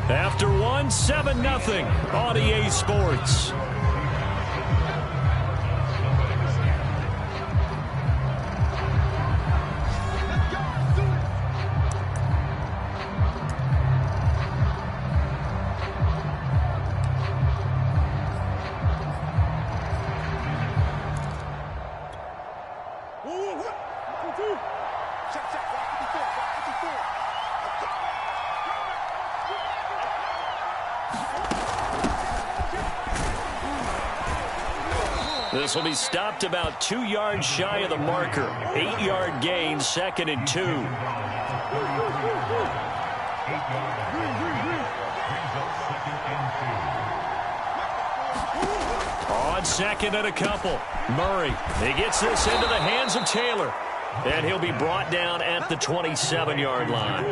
After one, 7-0 on EA Sports. This will be stopped about 2 yards shy of the marker. 8-yard gain, 2nd and 2. On 2nd and a couple. Murray, he gets this into the hands of Taylor. And he'll be brought down at the 27-yard line.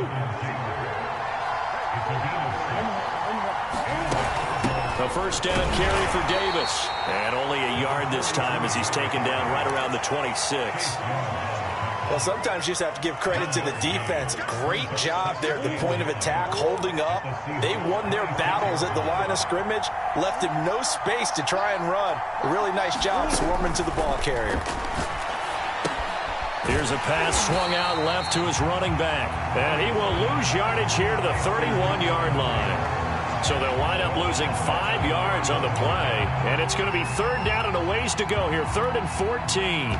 A first down carry for Davis. And only a yard this time as he's taken down right around the 26. Well, sometimes you just have to give credit to the defense. Great job there at the point of attack, holding up. They won their battles at the line of scrimmage, left him no space to try and run. A really nice job swarming to the ball carrier. Here's a pass swung out left to his running back. And he will lose yardage here to the 31-yard line. So they'll wind up losing 5 yards on the play. And it's going to be 3rd down and a ways to go here. 3rd and 14.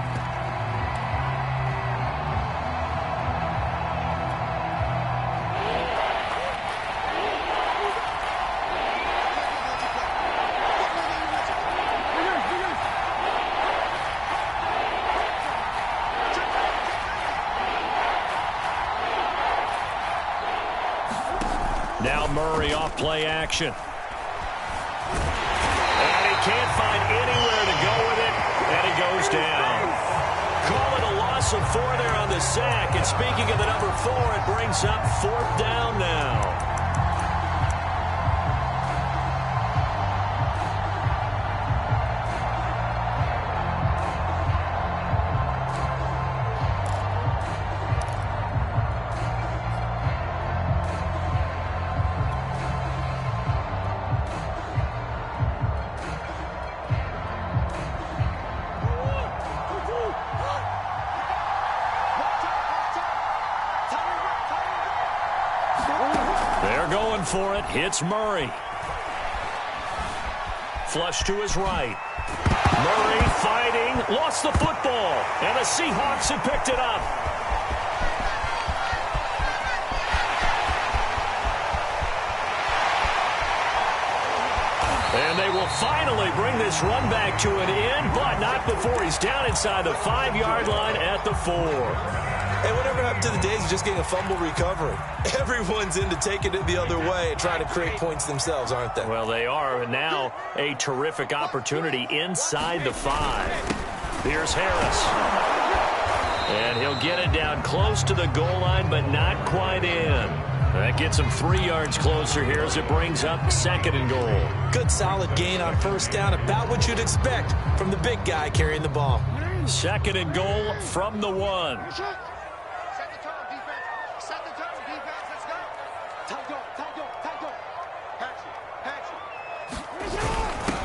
Now Murray off play action. And he can't find anywhere to go with it, and he goes down. Call it a loss of 4 there on the sack. And speaking of the number 4, it brings up 4th down now. For it, hits Murray. Flush to his right. Murray fighting, lost the football, and the Seahawks have picked it up. And they will finally bring this run back to an end, but not before he's down inside the 5-yard line at the 4. Hey, whatever happened to the days of just getting a fumble recovery? Everyone's into taking it the other way and trying to create points themselves, aren't they? Well, they are. And now a terrific opportunity inside the 5. Here's Harris. And he'll get it down close to the goal line, but not quite in. That gets him 3 yards closer here as it brings up 2nd and goal. Good solid gain on first down, about what you'd expect from the big guy carrying the ball. 2nd and goal from the 1.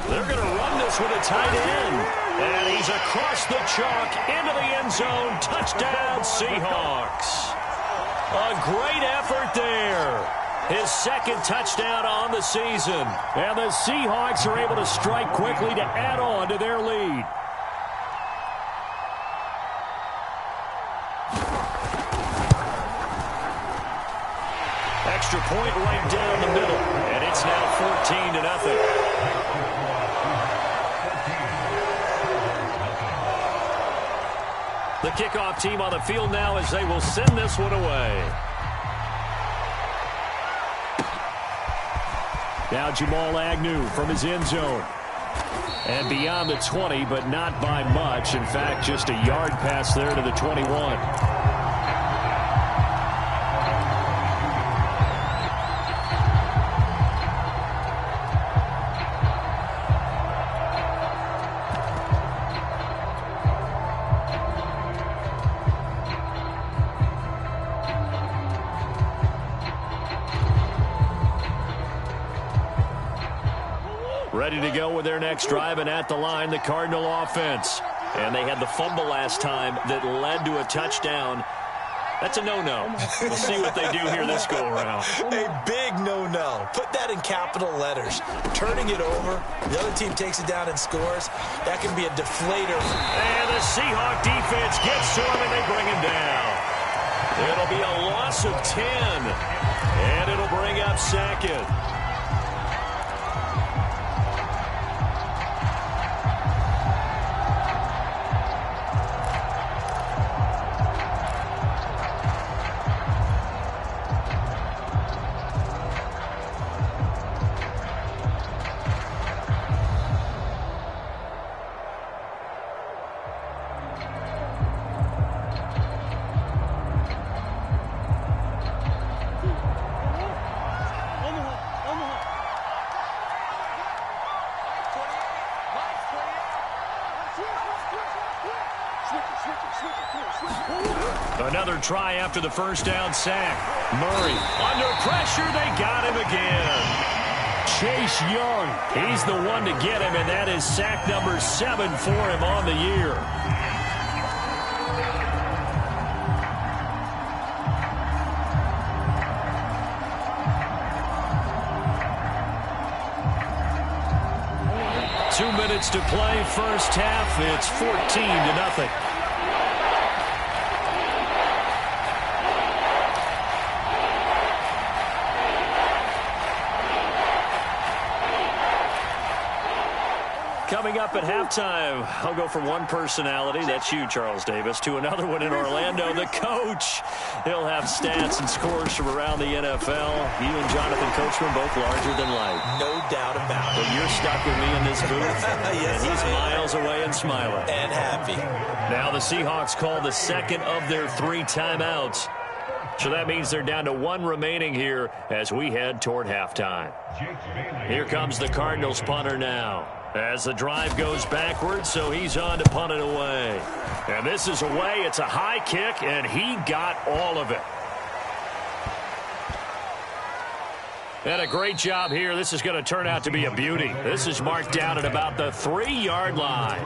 They're going to run this with a tight end. And he's across the chalk into the end zone. Touchdown, Seahawks. A great effort there. His 2nd touchdown on the season. And the Seahawks are able to strike quickly to add on to their lead. Extra point right down the middle. And it's now 14-0. The kickoff team on the field now as they will send this one away. Now Jamal Agnew from his end zone. And beyond the 20, but not by much. In fact, just a yard pass there to the 21. Ready to go with their next drive, and at the line, the Cardinal offense. And they had the fumble last time that led to a touchdown. That's a no-no. We'll see what they do here this go-around. A big no-no. Put that in capital letters. Turning it over, the other team takes it down and scores. That can be a deflator. And the Seahawk defense gets to him, and they bring him down. It'll be a loss of 10, and it'll bring up second. Another try after the first down sack. Murray under pressure. They got him again. Chase Young, he's the one to get him, and that is sack number 7 for him on the year. Two minutes to play, first half. It's 14-0. Coming up at halftime, I'll go from one personality, that's you, Charles Davis, to another one in Orlando, the coach. He'll have stats and scores from around the NFL. You and Jonathan Coachman both larger than life. No doubt about it. But you're stuck with me in this booth, yes, and he's miles away and smiling. And happy. Now the Seahawks call the second of their 3 timeouts. So that means they're down to 1 remaining here as we head toward halftime. Here comes the Cardinals punter now. As the drive goes backwards, so he's on to punt it away. And this is away. It's a high kick, and he got all of it. And a great job here. This is going to turn out to be a beauty. This is marked down at about the 3-yard line.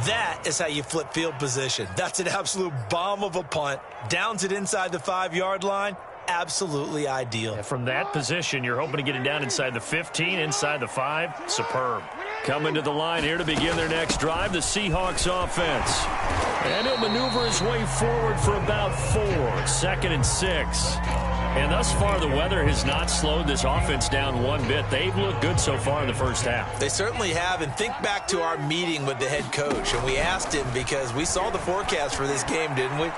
That is how you flip field position. That's an absolute bomb of a punt. Downs it inside the 5-yard line. Absolutely ideal. And from that position, you're hoping to get it down inside the 15, inside the 5. Superb. Coming to the line here to begin their next drive, the Seahawks offense. And he'll maneuver his way forward for about 4. 2nd and 6. And thus far, the weather has not slowed this offense down one bit. They've looked good so far in the first half. They certainly have. And think back to our meeting with the head coach. And we asked him because we saw the forecast for this game, didn't we?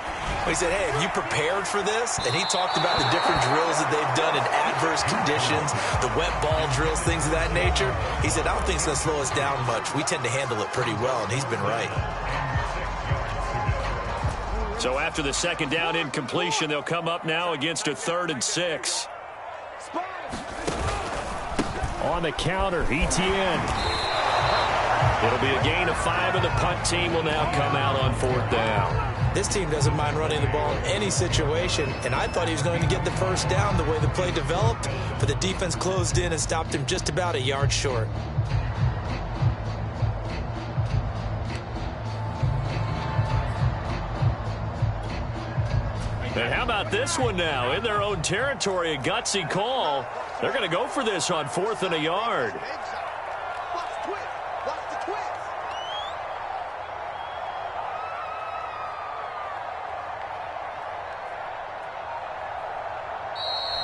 We said, hey, have you prepared for this? And he talked about the different drills that they've done in adverse conditions, the wet ball drills, things of that nature. He said, I don't think it's going to slow us down much. We tend to handle it pretty well, and he's been right. So after the second down incompletion, they'll come up now against a 3rd and 6. On the counter, ETN. It'll be a gain of 5, and the punt team will now come out on 4th down. This team doesn't mind running the ball in any situation, and I thought he was going to get the first down the way the play developed, but the defense closed in and stopped him just about a yard short. And how about this one now? In their own territory, a gutsy call. They're going to go for this on 4th and a yard.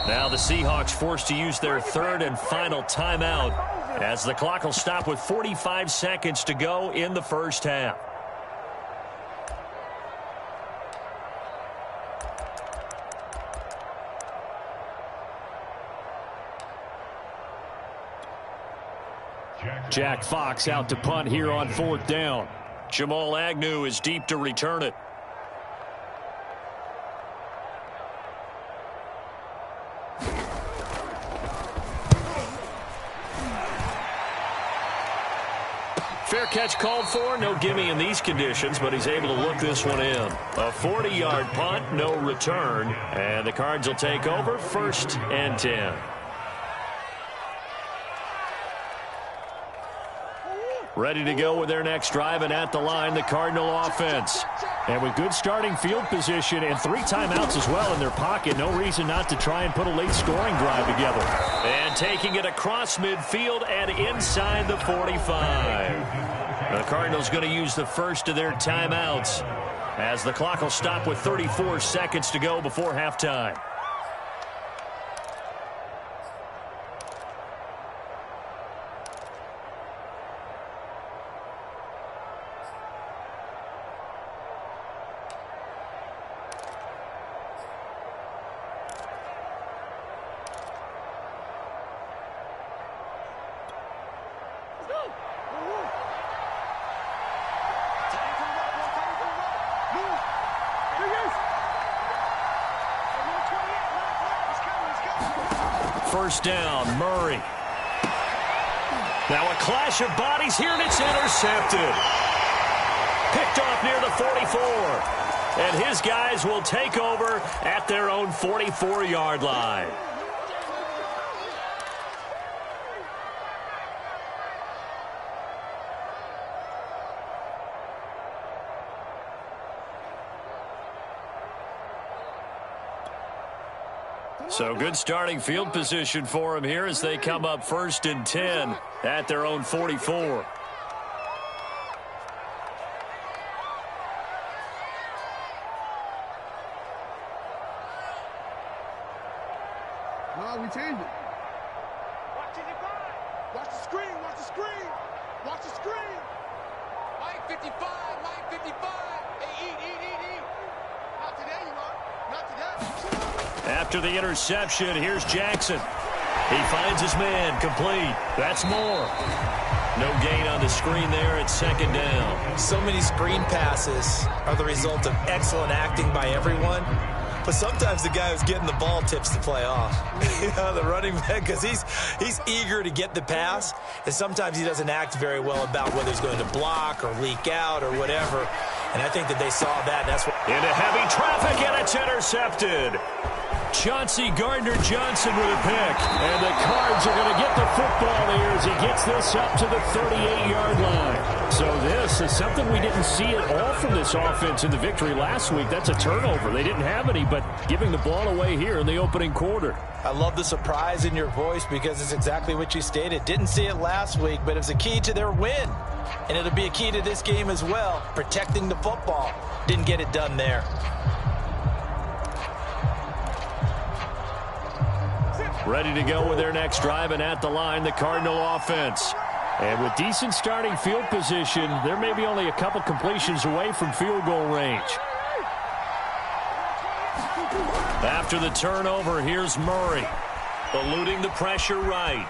Now the Seahawks forced to use their 3rd and final timeout as the clock will stop with 45 seconds to go in the first half. Jack Fox out to punt here on 4th down. Jamal Agnew is deep to return it. Fair catch called for. No gimme in these conditions, but he's able to look this one in. A 40-yard punt, no return. And the Cards will take over 1st and 10. Ready to go with their next drive, and at the line, the Cardinal offense. And with good starting field position and 3 timeouts as well in their pocket, no reason not to try and put a late scoring drive together. And taking it across midfield and inside the 45. The Cardinals going to use the first of their timeouts as the clock will stop with 34 seconds to go before halftime. First down, Murray. Now a clash of bodies here, and it's intercepted. Picked off near the 44. And his guys will take over at their own 44-yard line. So good starting field position for him here as they come up 1st and 10 at their own 44. No, we changed it. Watch the screen, watch the screen. Watch the screen. Mike 55, Mike 55. Hey, eat. Not today, you know. Not today. After the interception, here's Jackson. He finds his man, complete. That's Moore. No gain on the screen there at 2nd down. So many screen passes are the result of excellent acting by everyone. But sometimes the guy who's getting the ball tips the play off. You know, the running back, because he's eager to get the pass, and sometimes he doesn't act very well about whether he's going to block or leak out or whatever. And I think that they saw that, and that's what... Into heavy traffic, and it's intercepted. Chauncey Gardner-Johnson with a pick. And the Cards are going to get the football here as he gets this up to the 38-yard line. So this is something we didn't see at all from this offense in the victory last week. That's a turnover. They didn't have any, but giving the ball away here in the opening quarter. I love the surprise in your voice because it's exactly what you stated. Didn't see it last week, but it was a key to their win. And it'll be a key to this game as well, protecting the football. Didn't get it done there. Ready to go with their next drive, and at the line, the Cardinal offense. And with decent starting field position, there may be only a couple completions away from field goal range. After the turnover, here's Murray. Eluding the pressure right.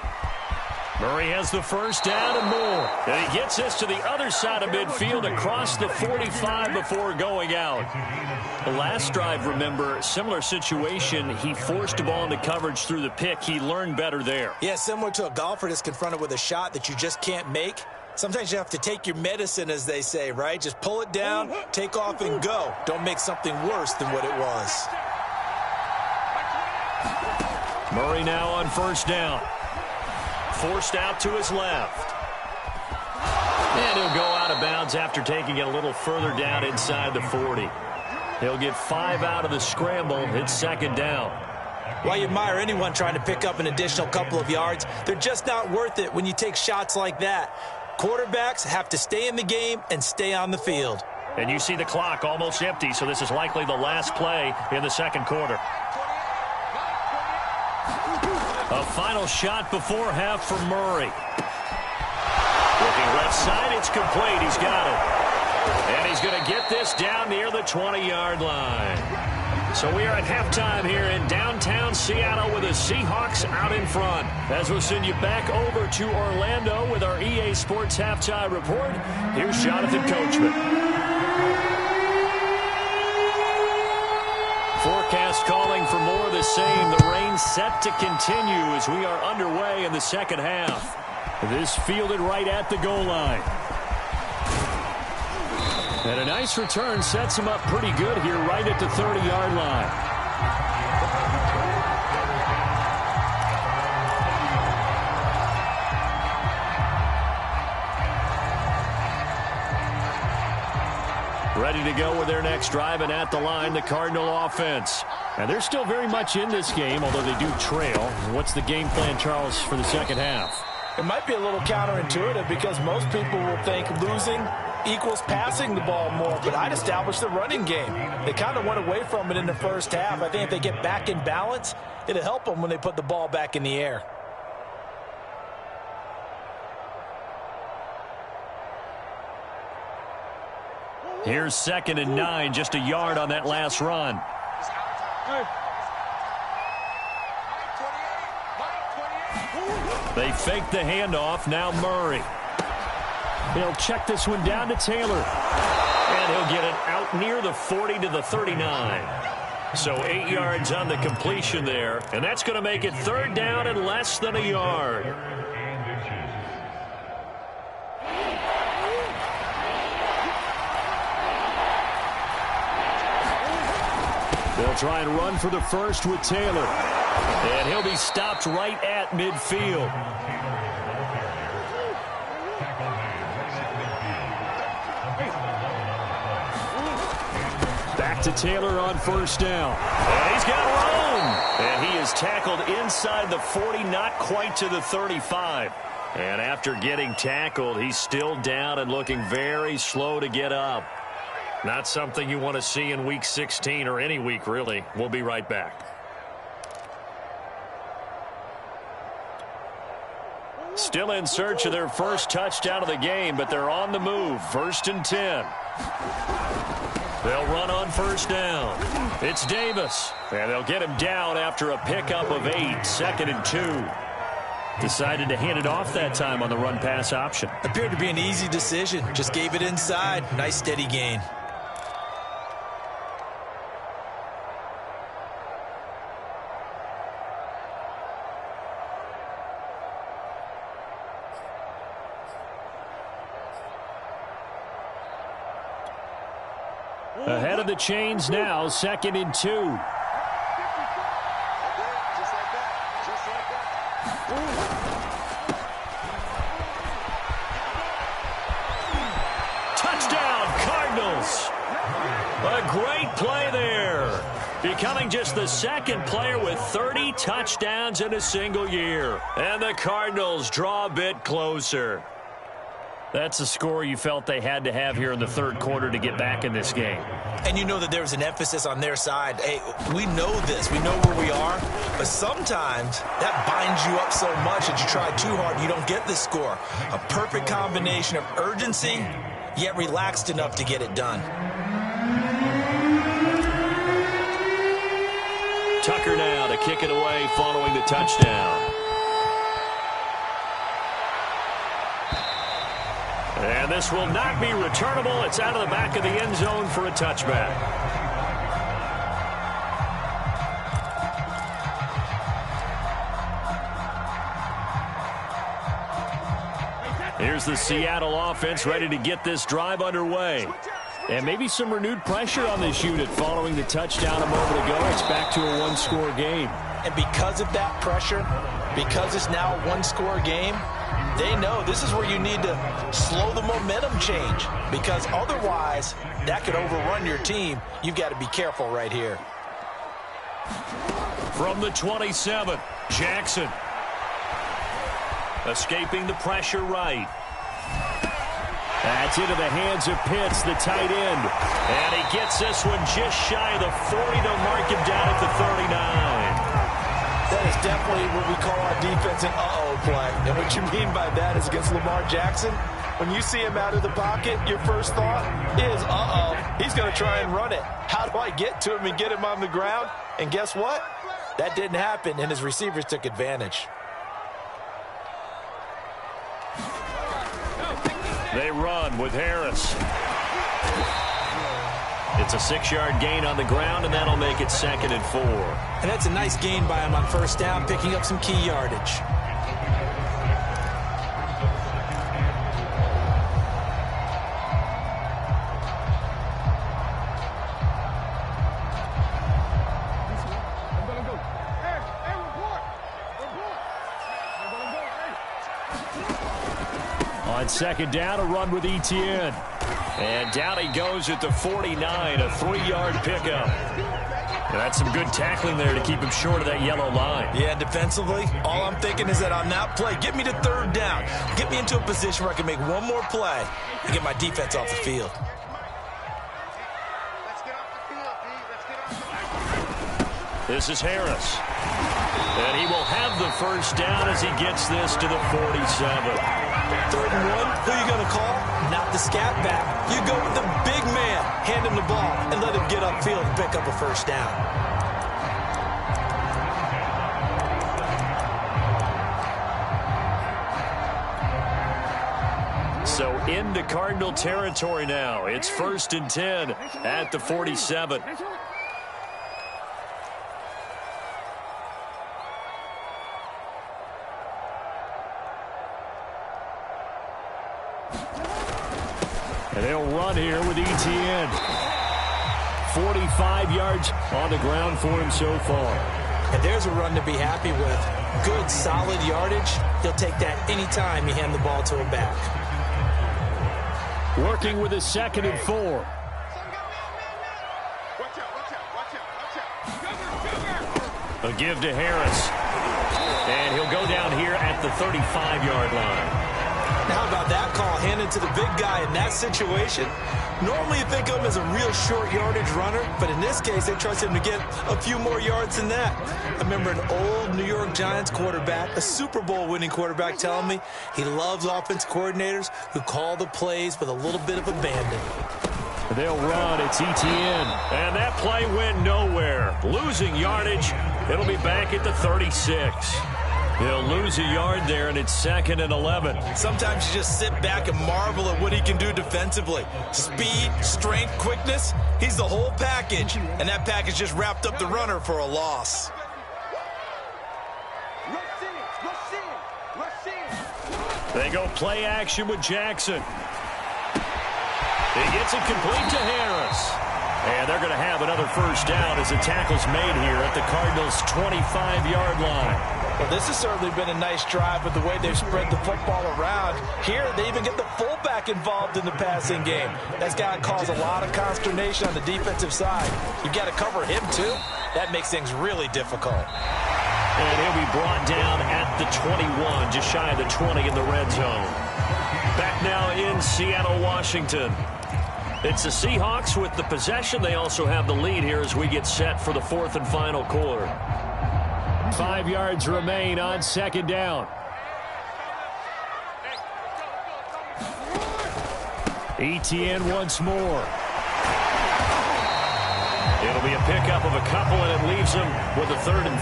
Murray has the first down and more. And he gets this to the other side of midfield across the 45 before going out. The last drive, remember, similar situation. He forced the ball into coverage through the pick. He learned better there. Yeah, similar to a golfer that's confronted with a shot that you just can't make. Sometimes you have to take your medicine, as they say, right? Just pull it down, take off, and go. Don't make something worse than what it was. Murray now on first down. Forced out to his left. And he'll go out of bounds after taking it a little further down inside the 40. He'll get 5 out of the scramble. It's 2nd down. Well, you admire anyone trying to pick up an additional couple of yards. They're just not worth it when you take shots like that. Quarterbacks have to stay in the game and stay on the field. And you see the clock almost empty, so this is likely the last play in the 2nd quarter. A final shot before half for Murray. Looking left side, it's complete. He's got it. And he's going to get this down near the 20-yard line. So we are at halftime here in downtown Seattle with the Seahawks out in front. As we'll send you back over to Orlando with our EA Sports Halftime Report, here's Jonathan Coachman. Forecast calling for more of the same. The rain set to continue as we are underway in the 2nd half. This fielded right at the goal line. And a nice return sets him up pretty good here right at the 30-yard line. Ready to go with their next drive, and at the line, the Cardinal offense. And they're still very much in this game, although they do trail. What's the game plan, Charles, for the second half? It might be a little counterintuitive because most people will think losing equals passing the ball more, but I'd establish the running game. They kind of went away from it in the first half. I think if they get back in balance, it'll help them when they put the ball back in the air. Here's 2nd and 9, just a yard on that last run. They fake the handoff. Now Murray. They'll check this one down to Taylor. And he'll get it out near the 40 to the 39. So 8 yards on the completion there. And that's going to make it 3rd down and less than a yard. They'll try and run for the first with Taylor. And he'll be stopped right at midfield. Back to Taylor on 1st down. And he's got room. And he is tackled inside the 40, not quite to the 35. And after getting tackled, he's still down and looking very slow to get up. Not something you want to see in Week 16 or any week, really. We'll be right back. Still in search of their first touchdown of the game, but they're on the move. 1st and 10. They'll run on 1st down. It's Davis, and they'll get him down after a pickup of 8. 2nd and 2. Decided to hand it off that time on the run-pass option. Appeared to be an easy decision. Just gave it inside. Nice steady gain. Ahead of the chains now, 2nd and 2. Touchdown, Cardinals. A great play there. Becoming just the 2nd player with 30 touchdowns in a single year. And the Cardinals draw a bit closer. That's a score you felt they had to have here in the 3rd quarter to get back in this game. And you know that there was an emphasis on their side. Hey, we know this. We know where we are. But sometimes that binds you up so much that you try too hard, you don't get the score. A perfect combination of urgency, yet relaxed enough to get it done. Tucker now to kick it away following the touchdown. And this will not be returnable. It's out of the back of the end zone for a touchback. Here's the Seattle offense ready to get this drive underway. And maybe some renewed pressure on this unit following the touchdown a moment ago. It's back to a one-score game. And because of that pressure, because it's now a one-score game, they know this is where you need to slow the momentum change, because otherwise that could overrun your team. You've got to be careful right here. From the 27, Jackson. Escaping the pressure right. That's into the hands of Pitts, the tight end. And he gets this one just shy of the 40 to mark him down at the 39. That is definitely what we call our defense an uh-oh play. And what you mean by that is against Lamar Jackson, when you see him out of the pocket, your first thought is, uh-oh, he's going to try and run it. How do I get to him and get him on the ground? And guess what? That didn't happen, and his receivers took advantage. They run with Harris. It's a 6-yard gain on the ground, and that'll make it 2nd and 4. And that's a nice gain by him on 1st down, picking up some key yardage. On 2nd down, a run with Etienne. And down he goes at the 49, a 3-yard pickup. And that's some good tackling there to keep him short of that yellow line. Yeah, defensively, all I'm thinking is that on that play, get me to third down. Get me into a position where I can make one more play and get my defense off the field. This is Harris. And he will have the first down as he gets this to the 47. 3rd and 1, who are you going to call? Not the scat back. You go with the big man, hand him the ball, and let him get upfield and pick up a first down. So into Cardinal territory now. It's 1st and 10 at the 47. And they'll run here with Etienne. 45 yards on the ground for him so far. And there's a run to be happy with. Good, solid yardage. He'll take that anytime you hand the ball to him back. Working with a 2nd and 4. A give to Harris. And he'll go down here at the 35-yard line. How about that call handed to the big guy in that situation? Normally you think of him as a real short yardage runner, but in this case they trust him to get a few more yards than that. I remember an old New York Giants quarterback, a Super Bowl winning quarterback, telling me he loves offense coordinators who call the plays with a little bit of abandon. They'll run. It's Etienne. And that play went nowhere. Losing yardage. It'll be back at the 36. He'll lose a yard there, and it's 2nd and 11. Sometimes you just sit back and marvel at what he can do defensively. Speed, strength, quickness, he's the whole package. And that package just wrapped up the runner for a loss. They go play action with Jackson. He gets it complete to Harris. And they're going to have another first down as the tackle's made here at the Cardinals' 25-yard line. Well, this has certainly been a nice drive with the way they've spread the football around. Here, they even get the fullback involved in the passing game. That's got to cause a lot of consternation on the defensive side. You've got to cover him, too. That makes things really difficult. And he'll be brought down at the 21, just shy of the 20 in the red zone. Back now in Seattle, Washington. It's the Seahawks with the possession. They also have the lead here as we get set for the 4th and final quarter. 5 yards remain on 2nd down. Etienne once more. It'll be a pickup of a couple, and it leaves him with a 3rd and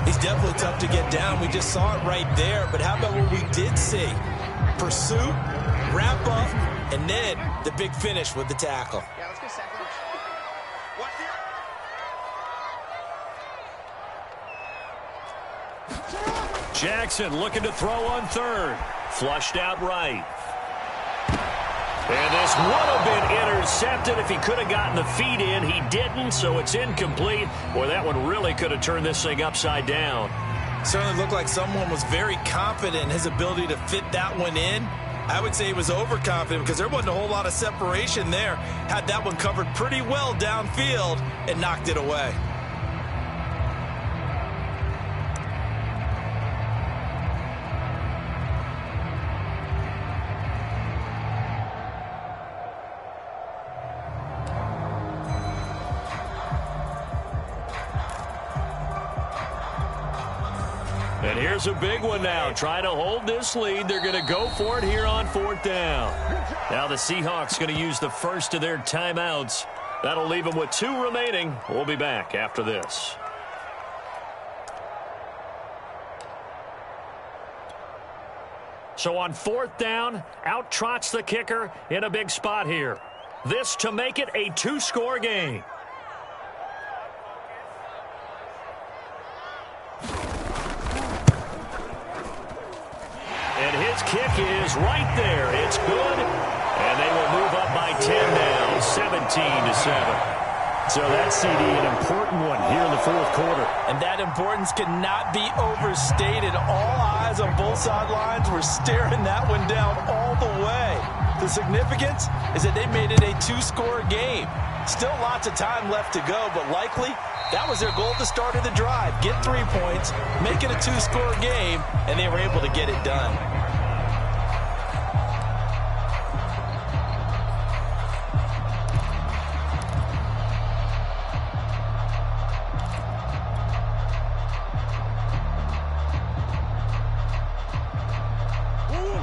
3. He's definitely tough to get down. We just saw it right there. But how about what we did see? Pursuit, wrap up, and then the big finish with the tackle. Yeah, let's get sack lunch. Watch here. Jackson looking to throw on 3rd. Flushed out right. And this would have been intercepted if he could have gotten the feet in. He didn't, so it's incomplete. Boy, that one really could have turned this thing upside down. Certainly looked like someone was very confident in his ability to fit that one in. I would say he was overconfident because there wasn't a whole lot of separation there. Had that one covered pretty well downfield and knocked it away. And here's a big one now. Trying to hold this lead. They're going to go for it here on 4th down. Now the Seahawks going to use the first of their timeouts. That'll leave them with 2 remaining. We'll be back after this. So on 4th down, out trots the kicker in a big spot here. This to make it a 2-score game. And his kick is right there. It's good. And they will move up by 10 now, 17-7. So that's, CD, an important one here in the 4th quarter. And that importance cannot be overstated. All eyes on both sidelines were staring that one down all the way. The significance is that they made it a two-score game. Still lots of time left to go, but likely that was their goal at the start of the drive. Get 3 points, make it a two-score game, and they were able to get it done.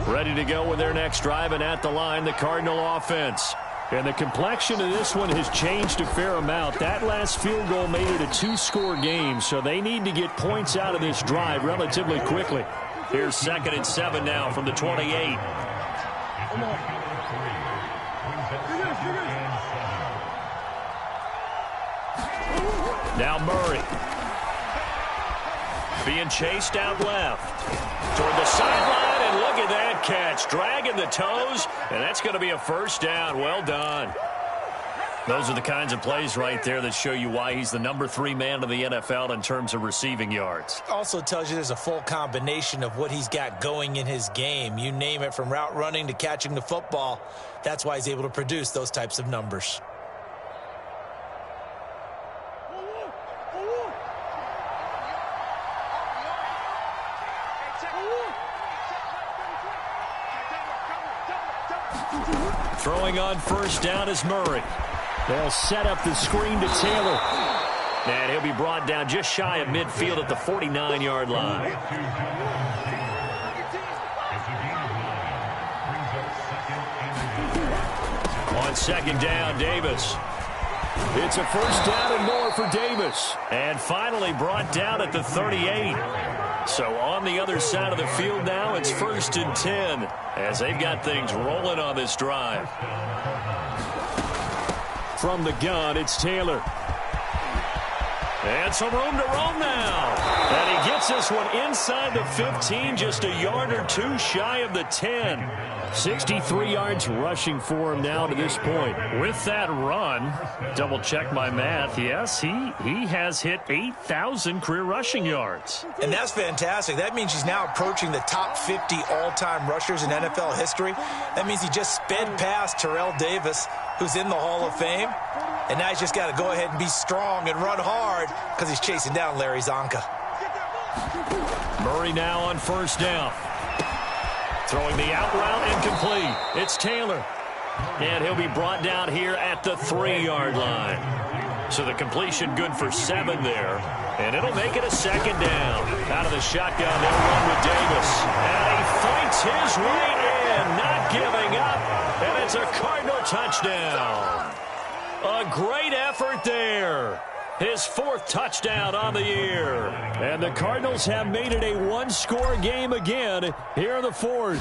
Ready to go with their next drive, and at the line, the Cardinal offense. And the complexion of this one has changed a fair amount. That last field goal made it a two-score game, so they need to get points out of this drive relatively quickly. Here's 2nd and 7 now from the 28. Now Murray. Being chased out left. Toward the sideline, and look at that catch. Dragging the toes, and that's going to be a first down. Well done. Those are the kinds of plays right there that show you why he's the number 3 man of the NFL in terms of receiving yards. Also tells you there's a full combination of what he's got going in his game. You name it, from route running to catching the football. That's why he's able to produce those types of numbers. Throwing on first down is Murray. They'll set up the screen to Taylor. And he'll be brought down just shy of midfield at the 49-yard line. On 2nd down, Davis. It's a first down and more for Davis. And finally brought down at the 38. So on the other side of the field now, it's 1st and 10 as they've got things rolling on this drive. From the gun, it's Taylor. And some room to roam now. And he gets this one inside the 15, just a yard or 2 shy of the 10. 63 yards rushing for him now to this point. With that run, double check my math, yes, he has hit 8,000 career rushing yards. And that's fantastic. That means he's now approaching the top 50 all-time rushers in NFL history. That means he just sped past Terrell Davis, who's in the Hall of Fame. And now he's just got to go ahead and be strong and run hard because he's chasing down Larry Zonka. Murray now on first down. Throwing the out route incomplete. It's Taylor. And he'll be brought down here at the 3-yard line. So the completion good for 7 there. And it'll make it a 2nd down. Out of the shotgun, they'll run with Davis. And he fights his way in, not giving up. And it's a Cardinal touchdown. A great effort there. His 4th touchdown on the year. And the Cardinals have made it a one-score game again here in the 4th.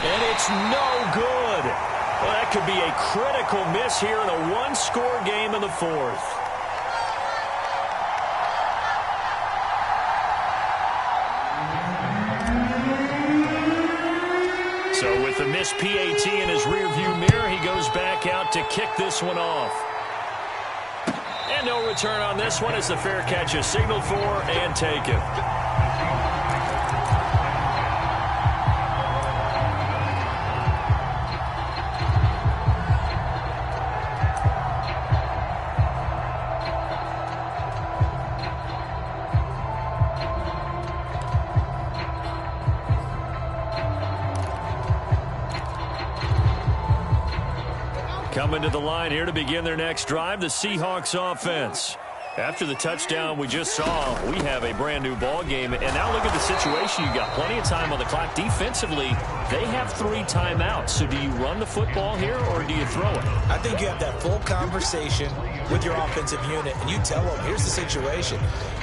And it's no good. Well, that could be a critical miss here in a one-score game in the 4th. So with the missed PAT in his rearview mirror, he goes back out to kick this one off. And no return on this one as the fair catch is signaled for and taken. Coming to the line here to begin their next drive, the Seahawks offense. After the touchdown we just saw, we have a brand new ball game. And now look at the situation. You've got plenty of time on the clock. Defensively, they have 3 timeouts. So do you run the football here or do you throw it? I think you have that full conversation with your offensive unit, and you tell them, here's the situation.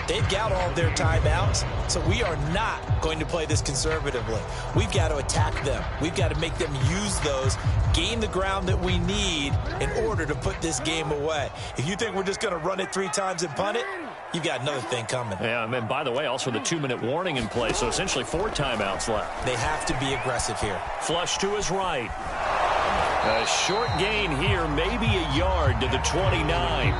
They've got all their timeouts, so we are not going to play this conservatively. We've got to attack them. We've got to make them use those, gain the ground that we need in order to put this game away. If you think we're just going to run it 3 times and punt it, you've got another thing coming. Yeah, and by the way, also the 2-minute warning in play, so essentially 4 timeouts left. They have to be aggressive here. Flush to his right. A short gain here, maybe a yard to the 29.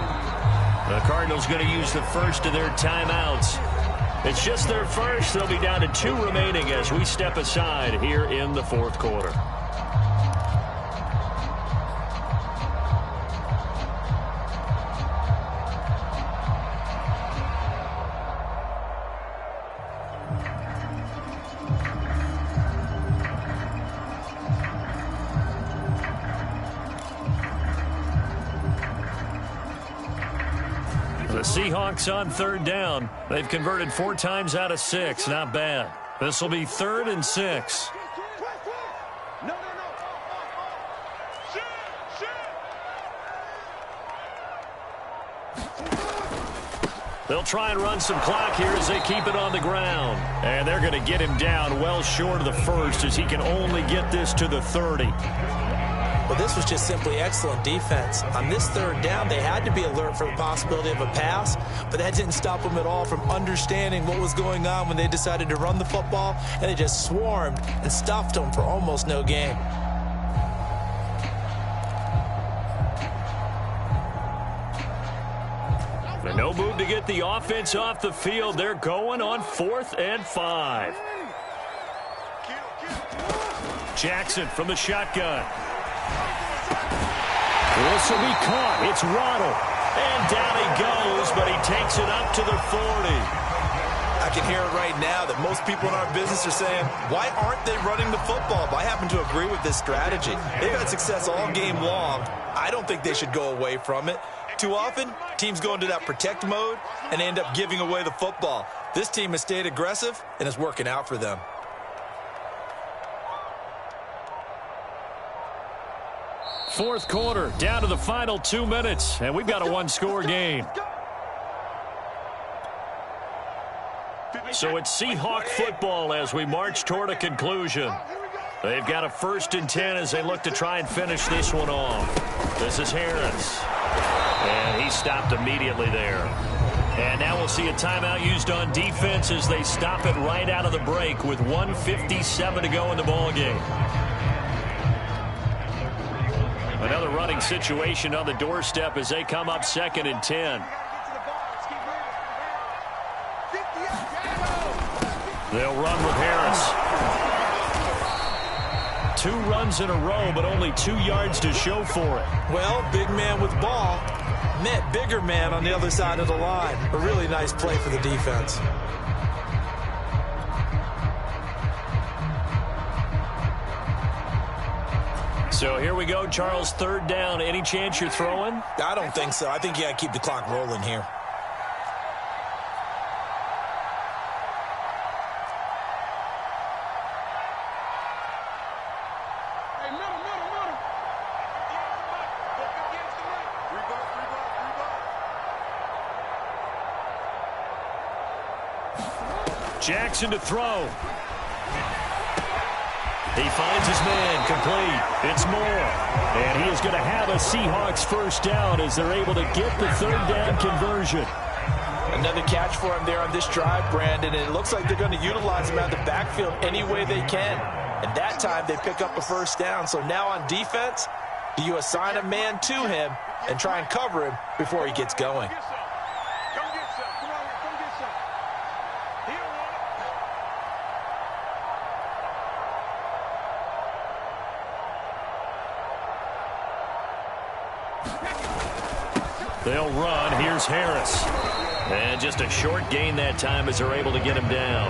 The Cardinals going to use the first of their timeouts. It's just their first. They'll be down to 2 remaining as we step aside here in the fourth quarter. The Seahawks on 3rd down. They've converted 4 times out of 6. Not bad. This will be 3rd and 6. They'll try and run some clock here as they keep it on the ground. And they're going to get him down well short of the first as he can only get this to the 30. Well, this was just simply excellent defense. On this 3rd down, they had to be alert for the possibility of a pass, but that didn't stop them at all from understanding what was going on when they decided to run the football, and they just swarmed and stuffed them for almost no gain. No move to get the offense off the field. They're going on 4th and 5. Jackson from the shotgun. This will be caught. It's Waddle. And down he goes, but he takes it up to the 40. I can hear it right now that most people in our business are saying, why aren't they running the football? But I happen to agree with this strategy. They've had success all game long. I don't think they should go away from it. Too often, teams go into that protect mode and end up giving away the football. This team has stayed aggressive, and it's working out for them. Fourth quarter, down to the final 2 minutes, and we've got a 1-score game. So it's Seahawk football as we march toward a conclusion. They've got a 1st and 10 as they look to try and finish this one off. This is Harris. And he stopped immediately there. And now we'll see a timeout used on defense as they stop it right out of the break with 1:57 to go in the ballgame. Another running situation on the doorstep as they come up 2nd and 10. They'll run with Harris. 2 runs in a row, but only 2 yards to show for it. Well, big man with ball met bigger man on the other side of the line. A really nice play for the defense. So here we go, Charles, 3rd down. Any chance you're throwing? I don't think so. I think you got to keep the clock rolling here. Jackson to throw. He finds his man, complete. It's Moore. And he is going to have a Seahawks 1st down as they're able to get the 3rd down conversion. Another catch for him there on this drive, Brandon, and it looks like they're going to utilize him out of the backfield any way they can. And that time they pick up a 1st down. So now on defense, do you assign a man to him and try and cover him before he gets going? They'll run. Here's Harris. And just a short gain that time as they're able to get him down.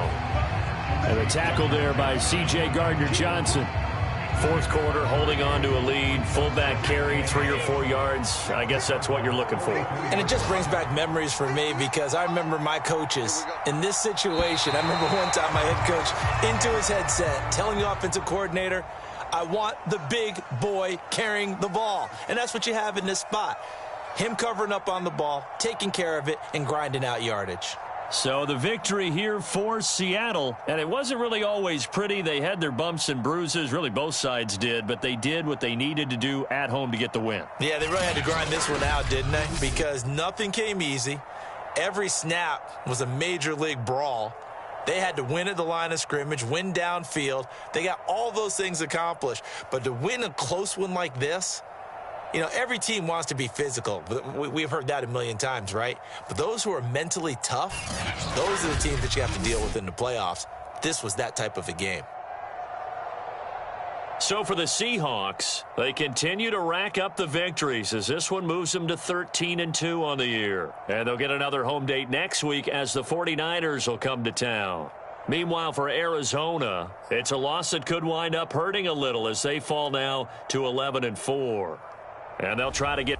And a tackle there by C.J. Gardner-Johnson. 4th quarter, holding on to a lead. Fullback carry, 3 or 4 yards. I guess that's what you're looking for. And it just brings back memories for me because I remember my coaches in this situation. I remember one time my head coach into his headset telling the offensive coordinator, I want the big boy carrying the ball. And that's what you have in this spot. Him covering up on the ball, taking care of it, and grinding out yardage. So the victory here for Seattle, and it wasn't really always pretty. They had their bumps and bruises, really both sides did, but they did what they needed to do at home to get the win. Yeah, they really had to grind this one out, didn't they? Because nothing came easy. Every snap was a major league brawl. They had to win at the line of scrimmage, win downfield. They got all those things accomplished. But to win a close one like this, You know, every team wants to be physical. We've heard that a million times, right? But those who are mentally tough, those are the teams that you have to deal with in the playoffs. This was that type of a game. So for the Seahawks, they continue to rack up the victories as this one moves them to 13-2 on the year. And they'll get another home date next week as the 49ers will come to town. Meanwhile, for Arizona, it's a loss that could wind up hurting a little as they fall now to 11-4. And they'll try to get